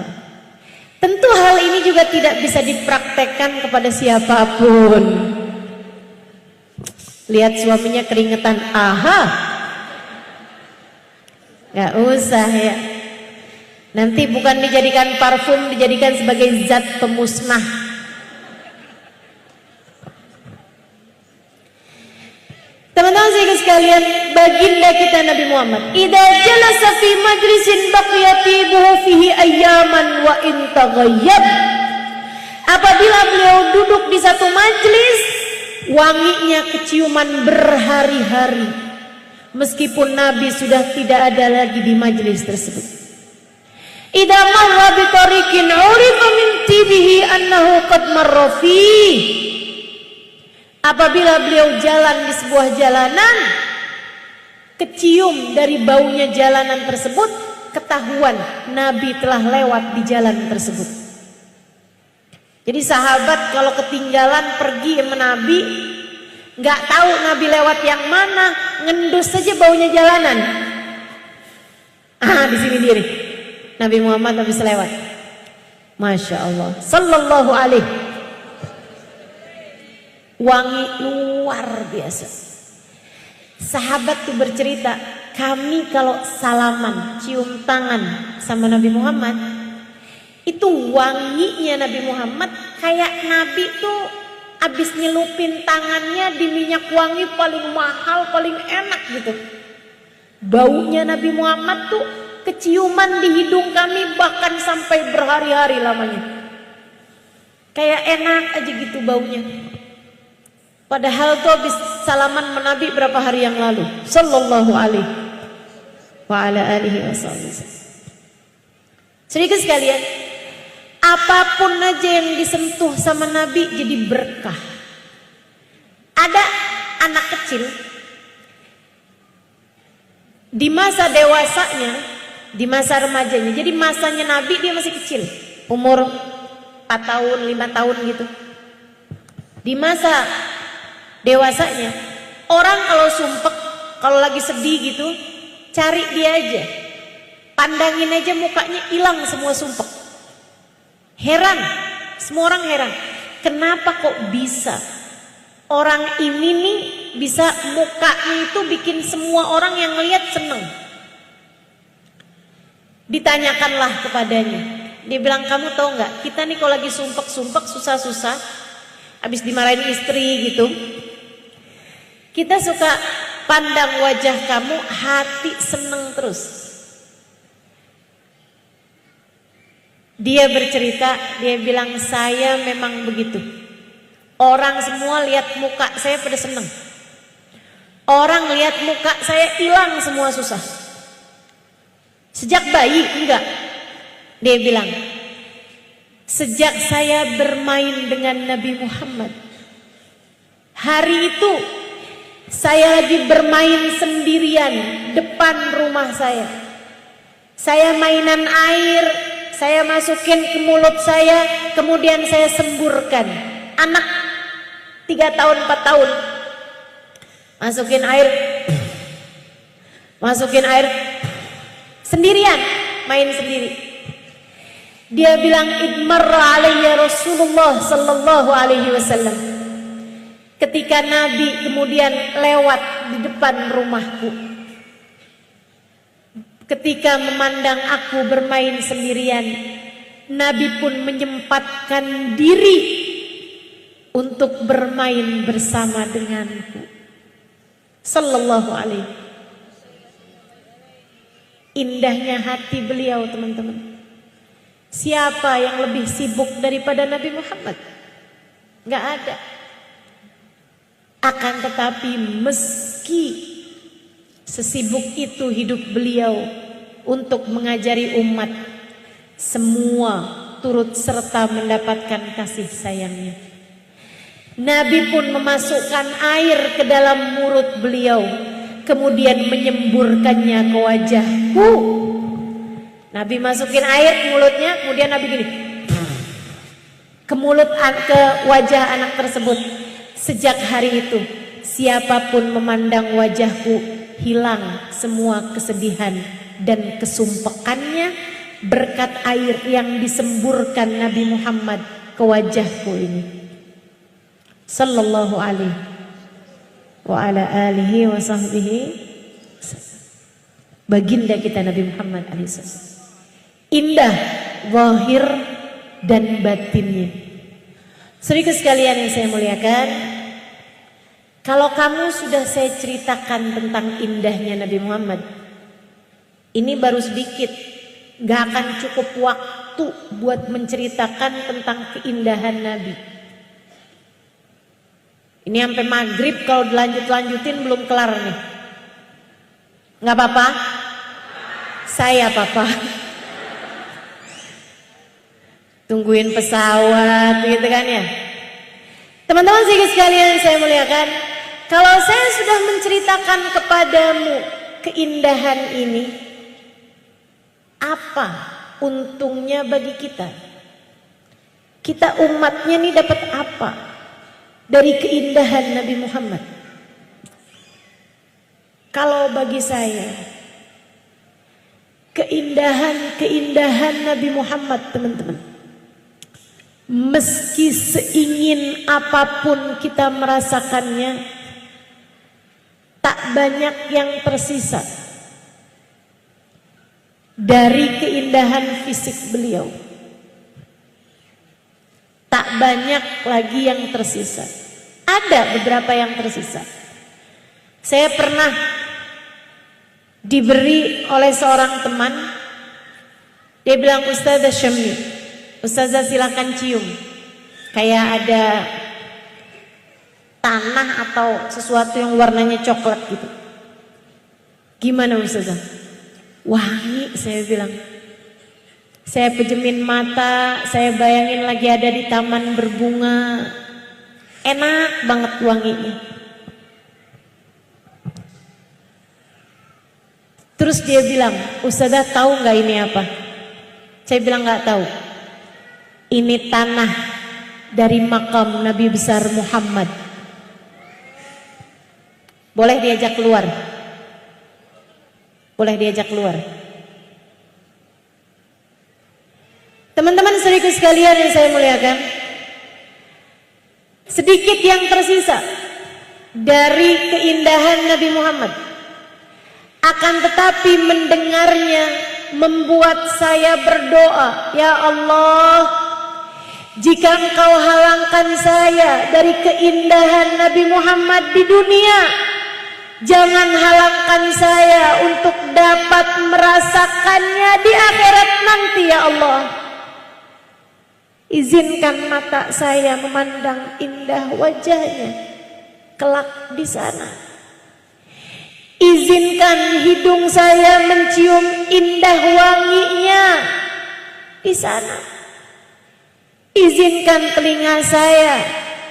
Tentu hal ini juga tidak bisa dipraktekkan kepada siapapun. Lihat suaminya keringetan, aha, gak usah ya. Nanti bukan dijadikan parfum, dijadikan sebagai zat pemusnah. Teman-teman sekalian, baginda kita Nabi Muhammad, idza jalasa fi majlisin baqiya tibuhu fihi ayyaman wa in taghayyab. Apabila beliau duduk di satu majlis, wanginya keciuman berhari-hari, meskipun Nabi sudah tidak ada lagi di majlis tersebut. Idza marra bi tariqin urifa min tibihi annahu qad marra fihi. Apabila beliau jalan di sebuah jalanan, kecium dari baunya jalanan tersebut, ketahuan Nabi telah lewat di jalan tersebut. Jadi sahabat kalau ketinggalan pergi sama Nabi, nggak tahu Nabi lewat yang mana, ngendus saja baunya jalanan. Di sini dia nih, Nabi Muhammad habis lewat. Masya Allah, sallallahu alaihi, wangi luar biasa. Sahabat tuh bercerita, kami kalau salaman, cium tangan sama Nabi Muhammad, itu wanginya Nabi Muhammad kayak Nabi tuh abis nyelupin tangannya di minyak wangi paling mahal, paling enak gitu. Baunya Nabi Muhammad tuh keciuman di hidung kami bahkan sampai berhari-hari lamanya. Kayak enak aja gitu baunya. Padahal tuh habis salaman menabi berapa hari yang lalu, sallallahu alaihi wa ala alihi wasallam. Sedikit sekalian, apapun aja yang disentuh sama Nabi jadi berkah. Ada anak kecil di masa dewasanya, di masa remajanya. Jadi masanya Nabi dia masih kecil, umur 4 tahun, 5 tahun gitu. Di masa dewasanya, orang kalau sumpek, kalau lagi sedih gitu, cari dia aja, pandangin aja mukanya, hilang semua sumpek. Heran, semua orang heran, kenapa kok bisa orang ini nih bisa mukanya itu bikin semua orang yang lihat seneng. Ditanyakanlah kepadanya, dia bilang, kamu tahu nggak, kita nih kalau lagi sumpek-sumpek, susah-susah, habis dimarahin istri gitu, kita suka pandang wajah kamu, hati seneng terus. Dia bercerita, dia bilang, saya memang begitu. Orang semua lihat muka saya pada seneng. Orang lihat muka saya hilang semua susah. Sejak bayi enggak. Dia bilang, sejak saya bermain dengan Nabi Muhammad, hari itu saya lagi bermain sendirian depan rumah saya. Saya mainan air, saya masukin ke mulut saya, kemudian saya semburkan. Anak 3 tahun 4 tahun, masukin air sendirian, main sendiri. Dia bilang, idmarra alayya Rasulullah sallallahu alaihi wasallam. Ketika Nabi kemudian lewat di depan rumahku, ketika memandang aku bermain sendirian, Nabi pun menyempatkan diri untuk bermain bersama denganku. Sallallahu alaihi. Indahnya hati beliau, teman-teman. Siapa yang lebih sibuk daripada Nabi Muhammad? Gak ada. Akan tetapi meski sesibuk itu hidup beliau untuk mengajari umat, semua turut serta mendapatkan kasih sayangnya. Nabi pun memasukkan air ke dalam mulut beliau, kemudian menyemburkannya ke wajahku. Nabi masukin air ke mulutnya, kemudian Nabi gini, ke wajah anak tersebut. Sejak hari itu, siapapun memandang wajahku, hilang semua kesedihan dan kesumpekannya berkat air yang disemburkan Nabi Muhammad ke wajahku ini. Sallallahu alaihi wa ala alihi wa sahbihi. Baginda kita Nabi Muhammad alaihissalam. Indah zahir dan batinnya. Saudara sekalian yang saya muliakan, kalau kamu sudah saya ceritakan tentang indahnya Nabi Muhammad, ini baru sedikit, gak akan cukup waktu buat menceritakan tentang keindahan Nabi. Ini sampai maghrib, kalau dilanjutin belum kelar nih. Gak apa-apa? Saya apa-apa? Tungguin pesawat gitu kan ya. Teman-teman sekalian saya muliakan, kalau saya sudah menceritakan kepadamu keindahan ini, apa untungnya bagi kita? Kita umatnya nih dapat apa dari keindahan Nabi Muhammad? Kalau bagi saya, keindahan Nabi Muhammad, teman-teman, meski seingin apapun kita merasakannya, tak banyak yang tersisa dari keindahan fisik beliau. Tak banyak lagi yang tersisa. Ada beberapa yang tersisa. Saya pernah diberi oleh seorang teman, dia bilang, Ustazah Syamli, Ustazah silakan cium, kayak ada tanah atau sesuatu yang warnanya coklat gitu. Gimana Ustazah? Wangi, saya bilang. Saya pejemin mata, saya bayangin lagi ada di taman berbunga, enak banget wanginya. Terus dia bilang, Ustazah tahu nggak ini apa? Saya bilang nggak tahu. Ini tanah dari makam Nabi besar Muhammad. Boleh diajak keluar? Boleh diajak keluar? Teman-teman saudaraku sekalian yang saya muliakan, sedikit yang tersisa dari keindahan Nabi Muhammad. Akan tetapi mendengarnya membuat saya berdoa, ya Allah, jika Engkau halangkan saya dari keindahan Nabi Muhammad di dunia, Jangan halangkan saya untuk dapat merasakannya di akhirat nanti ya Allah. Izinkan mata saya memandang indah wajahnya kelak di sana. Izinkan hidung saya mencium indah wanginya di sana. Izinkan telinga saya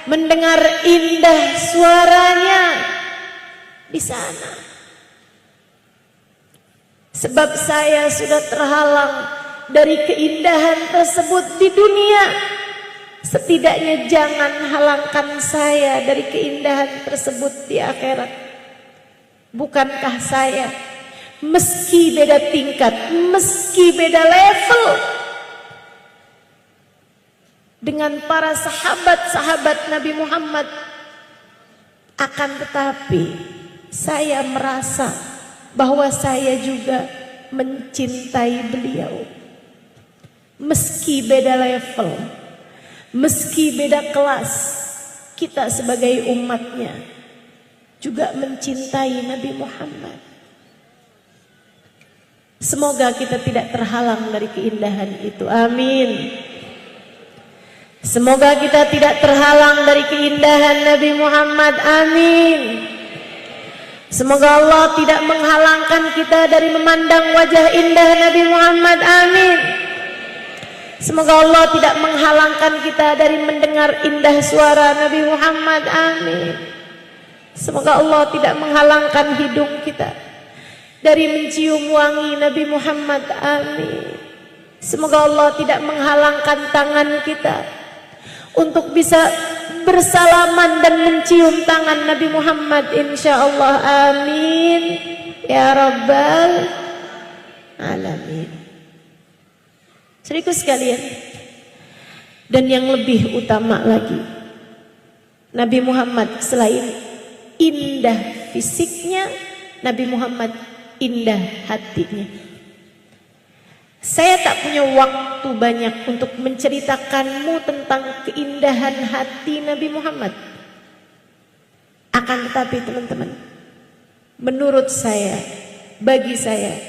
mendengar indah suaranya di sana. Sebab saya sudah terhalang dari keindahan tersebut di dunia. Setidaknya jangan halangkan saya dari keindahan tersebut di akhirat. Bukankah saya, meski beda tingkat, meski beda level dengan para sahabat-sahabat Nabi Muhammad, akan tetapi saya merasa bahwa saya juga mencintai beliau. Meski beda level, meski beda kelas, kita sebagai umatnya juga mencintai Nabi Muhammad. Semoga kita tidak terhalang dari keindahan itu. Amin. Semoga kita tidak terhalang dari keindahan Nabi Muhammad. Amin. Semoga Allah tidak menghalangkan kita dari memandang wajah indah Nabi Muhammad. Amin. Semoga Allah tidak menghalangkan kita dari mendengar indah suara Nabi Muhammad. Amin. Semoga Allah tidak menghalangkan hidung kita dari mencium wangi Nabi Muhammad. Amin. Semoga Allah tidak menghalangkan tangan kita untuk bisa bersalaman dan mencium tangan Nabi Muhammad, insyaallah. Amin ya rabbal alamin. Saudaraku sekalian, dan yang lebih utama lagi, Nabi Muhammad selain indah fisiknya, Nabi Muhammad indah hatinya. Saya tak punya waktu banyak untuk menceritakanmu tentang keindahan hati Nabi Muhammad. Akan tetapi teman-teman, menurut saya, bagi saya,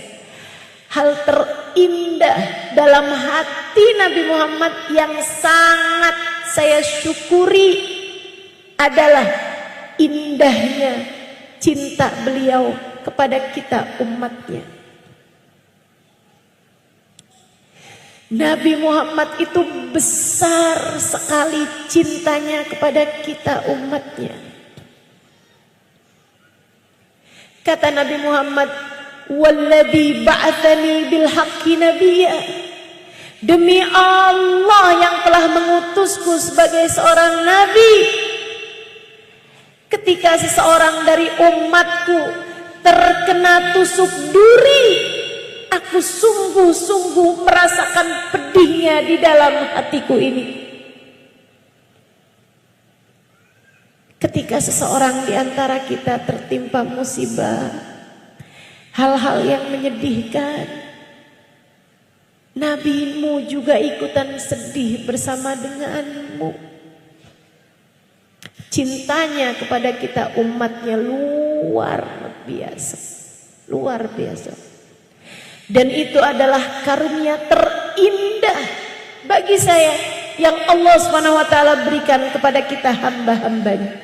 hal terindah dalam hati Nabi Muhammad yang sangat saya syukuri adalah indahnya cinta beliau kepada kita umatnya. Nabi Muhammad itu besar sekali cintanya kepada kita umatnya. Kata Nabi Muhammad, "Walladzi ba'atsani bil haqqi nabiyya." Demi Allah yang telah mengutusku sebagai seorang nabi. Ketika seseorang dari umatku terkena tusuk duri, aku sungguh-sungguh merasakan pedihnya di dalam hatiku ini. Ketika seseorang di antara kita tertimpa musibah, hal-hal yang menyedihkan, nabimu juga ikutan sedih bersama denganmu. Cintanya kepada kita umatnya luar biasa, luar biasa. Dan itu adalah karunia terindah bagi saya yang Allah SWT berikan kepada kita hamba-hambanya.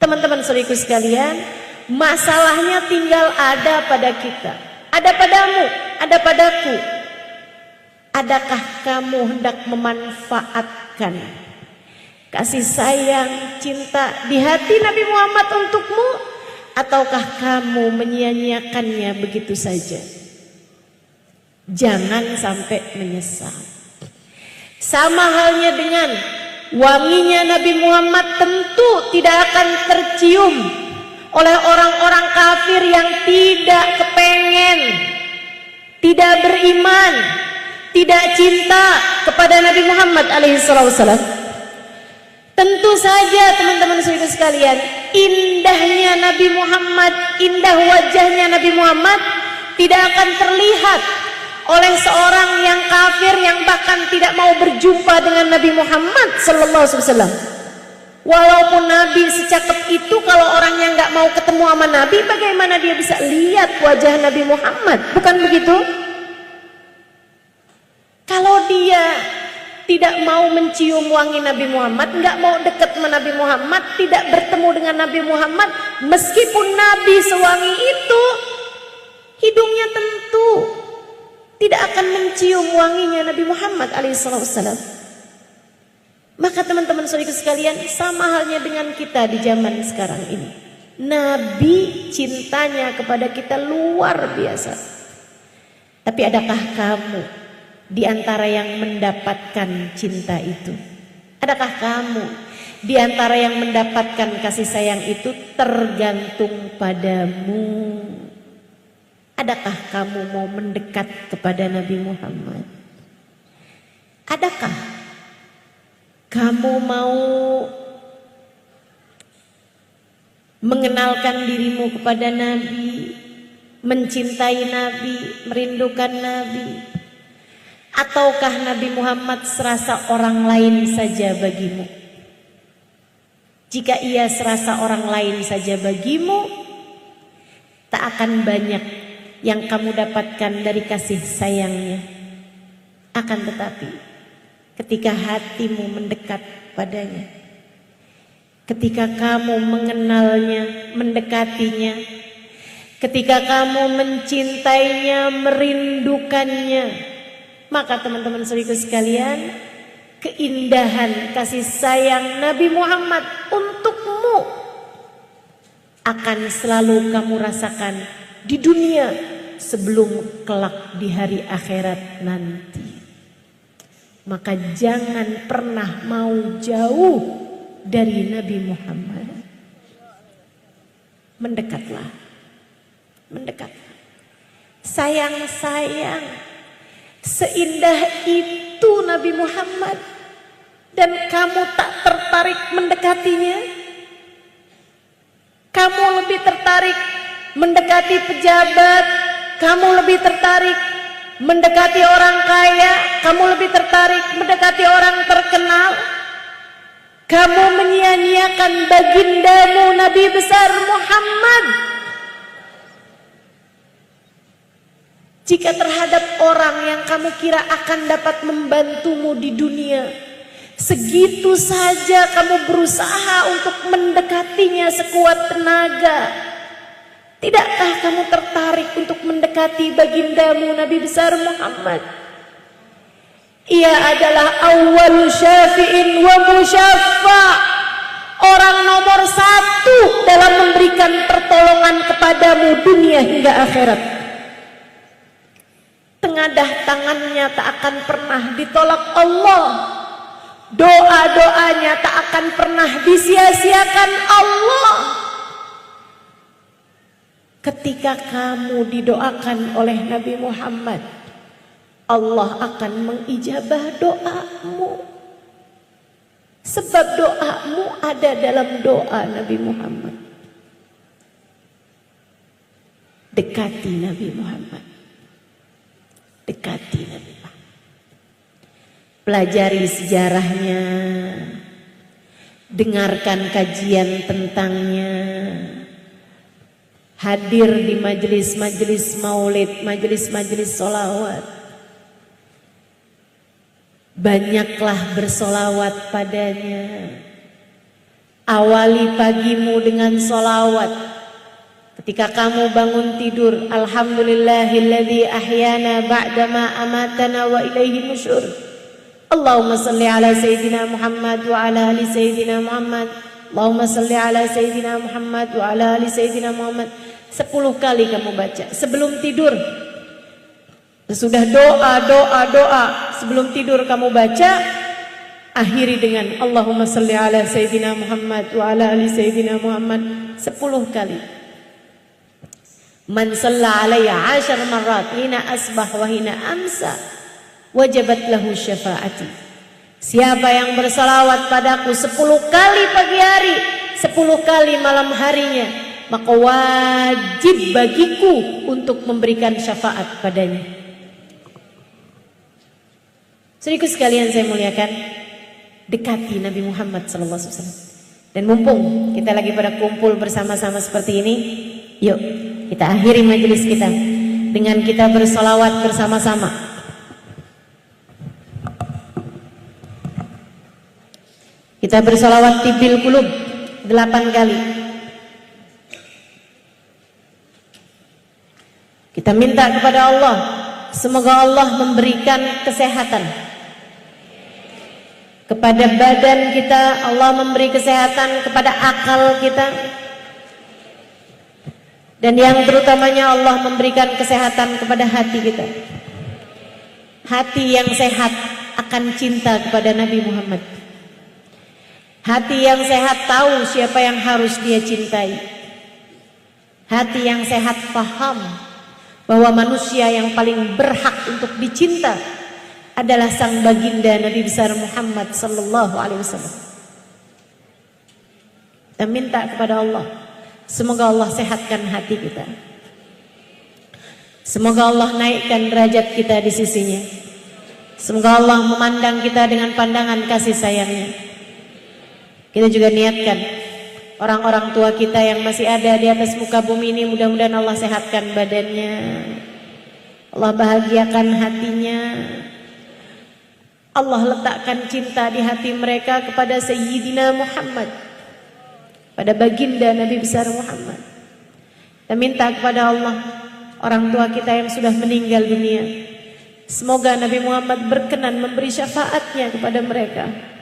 Teman-teman saudaraku sekalian, masalahnya tinggal ada pada kita, ada padamu, ada padaku. Adakah kamu hendak memanfaatkan kasih sayang, cinta di hati Nabi Muhammad untukmu, ataukah kamu menyia-nyiakannya begitu saja? Jangan sampai menyesal. Sama halnya dengan wanginya Nabi Muhammad tentu tidak akan tercium oleh orang-orang kafir yang tidak kepengen, tidak beriman, tidak cinta kepada Nabi Muhammad alaihissalam. Tentu saja teman-teman saudara sekalian, indahnya Nabi Muhammad, indah wajahnya Nabi Muhammad tidak akan terlihat oleh seorang yang kafir yang bahkan tidak mau berjumpa dengan Nabi Muhammad sallallahu alaihi wasallam. Walaupun Nabi secakep itu, kalau orang yang nggak mau ketemu sama Nabi, bagaimana dia bisa lihat wajah Nabi Muhammad? Bukan begitu? Kalau dia tidak mau mencium wangi Nabi Muhammad, nggak mau dekat sama Nabi Muhammad, tidak bertemu dengan Nabi Muhammad, meskipun Nabi sewangi itu, hidungnya tentu tidak akan mencium wanginya Nabi Muhammad alaihissalam. Maka teman-teman saudara sekalian, sama halnya dengan kita di zaman sekarang ini. Nabi cintanya kepada kita luar biasa. Tapi adakah kamu di antara yang mendapatkan cinta itu? Adakah kamu di antara yang mendapatkan kasih sayang itu? Tergantung padamu. Adakah kamu mau mendekat kepada Nabi Muhammad? Adakah kamu mau mengenalkan dirimu kepada Nabi, mencintai Nabi, merindukan Nabi? Ataukah Nabi Muhammad serasa orang lain saja bagimu? Jika ia serasa orang lain saja bagimu, tak akan banyak yang kamu dapatkan dari kasih sayangnya. Akan tetapi ketika hatimu mendekat padanya, ketika kamu mengenalnya, mendekatinya, ketika kamu mencintainya, merindukannya, maka teman-teman saudara sekalian, keindahan kasih sayang Nabi Muhammad untukmu akan selalu kamu rasakan di dunia sebelum kelak di hari akhirat nanti. Maka jangan pernah mau jauh dari Nabi Muhammad. Mendekatlah. Mendekatlah. Sayang-sayang. Seindah itu Nabi Muhammad. Dan kamu tak tertarik mendekatinya. Kamu lebih tertarik mendekati pejabat. Kamu lebih tertarik mendekati orang kaya, kamu lebih tertarik mendekati orang terkenal. Kamu menyia-nyiakan bagindamu Nabi besar Muhammad. Jika terhadap orang yang kamu kira akan dapat membantumu di dunia, segitu saja kamu berusaha untuk mendekatinya sekuat tenaga, tidakkah kamu tertarik untuk mendekati bagindamu Nabi besar Muhammad? Ia adalah awwal syafi'in wa musyaffa, orang nomor satu dalam memberikan pertolongan kepadamu dunia hingga akhirat. Tengadah tangannya tak akan pernah ditolak Allah. Doa-doanya tak akan pernah disia-siakan Allah. Ketika kamu didoakan oleh Nabi Muhammad, Allah akan mengijabah doamu. Sebab doamu ada dalam doa Nabi Muhammad. Dekati Nabi Muhammad. Dekati Nabi Muhammad. Pelajari sejarahnya. Dengarkan kajian tentangnya. Hadir di majelis-majelis maulid, majelis-majelis solawat. Banyaklah bersolawat padanya. Awali pagimu dengan solawat. Ketika kamu bangun tidur, alhamdulillahilladzi ahyana ba'dama amatana wa ilaihi nusyur. Allahumma salli ala sayyidina Muhammad wa ala ali sayyidina Muhammad. Allahumma salli ala sayyidina Muhammad wa ala ali sayyidina Muhammad. 10 kali kamu baca sebelum tidur. Sudah doa sebelum tidur kamu baca, akhiri dengan Allahumma salli ala sayyidina Muhammad wa ala ali sayyidina Muhammad 10 kali. Man shalla alayya 10 marrat hina asbah wa hina amsa wajabat lahu syafaati. Siapa yang bersalawat padaku 10 kali pagi hari, 10 kali malam harinya, maka wajib bagiku untuk memberikan syafaat padanya. Saudaraku sekalian saya muliakan, dekati Nabi Muhammad SAW. Dan mumpung kita lagi pada kumpul bersama-sama seperti ini, yuk kita akhiri majelis kita dengan kita bersolawat bersama-sama. Kita bersolawat tibil qulub 8 kali. Kita minta kepada Allah, semoga Allah memberikan kesehatan kepada badan kita, Allah memberi kesehatan kepada akal kita, dan yang terutamanya Allah memberikan kesehatan kepada hati kita. Hati yang sehat akan cinta kepada Nabi Muhammad. Hati yang sehat tahu siapa yang harus dia cintai. Hati yang sehat paham bahwa manusia yang paling berhak untuk dicinta adalah sang baginda Nabi besar Muhammad sallallahu alaihi wasallam. Kita minta kepada Allah, semoga Allah sehatkan hati kita. Semoga Allah naikkan derajat kita di sisinya. Semoga Allah memandang kita dengan pandangan kasih sayangnya. Kita juga niatkan orang-orang tua kita yang masih ada di atas muka bumi ini, mudah-mudahan Allah sehatkan badannya, Allah bahagiakan hatinya, Allah letakkan cinta di hati mereka kepada Sayyidina Muhammad, pada baginda Nabi besar Muhammad. Kita minta kepada Allah, orang tua kita yang sudah meninggal dunia, semoga Nabi Muhammad berkenan memberi syafaatnya kepada mereka.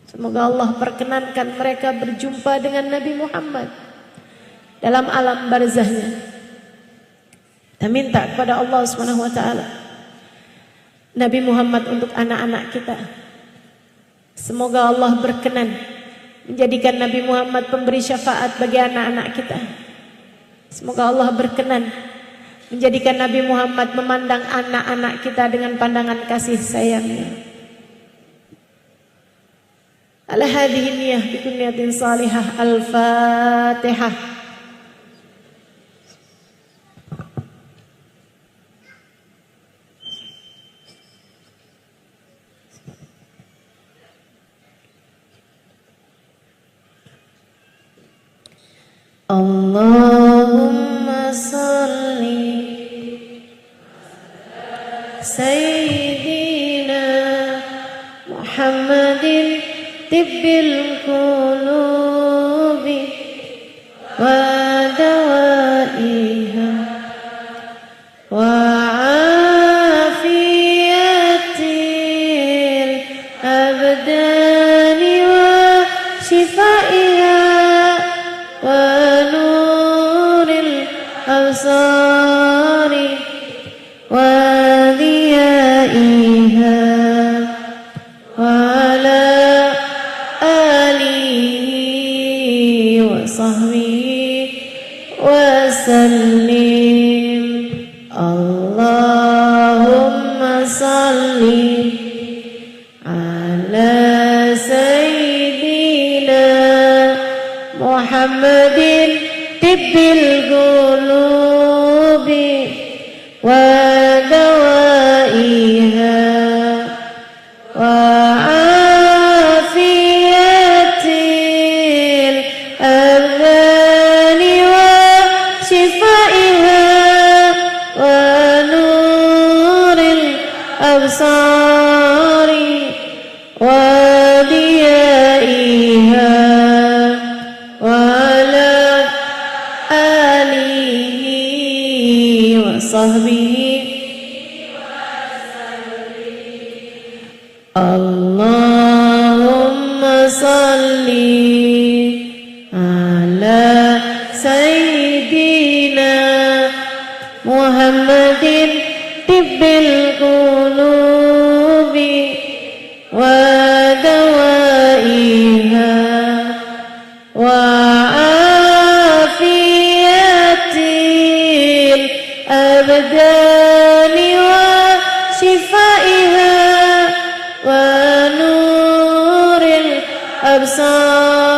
Semoga Allah perkenankan mereka berjumpa dengan Nabi Muhammad dalam alam barzahnya. Kita minta kepada Allah Subhanahu wa taala Nabi Muhammad untuk anak-anak kita. Semoga Allah berkenan menjadikan Nabi Muhammad pemberi syafaat bagi anak-anak kita. Semoga Allah berkenan menjadikan Nabi Muhammad memandang anak-anak kita dengan pandangan kasih sayangnya. Ala hadhihi niyyah bi kunniyatin salihah. Al-Fatihah. Allahumma salli Sayyidina Muhammadin tibbil qulubi wa dawaiha wa afiyatil abdani wa shifaiha wa nuril absari wa diyaiha wa ala sahbihi wasallim. Allahumma salli ala sayyidina Muhammadin tibbil qulubi wa dawaiha wa absari wa diyaiha wa ala alihi wa sahbihi Allahumma salli ala sayyidina Muhammadin tibbil qulubi wa dawaiha wa afiyatil abdani wa shifaiha wa nuril absar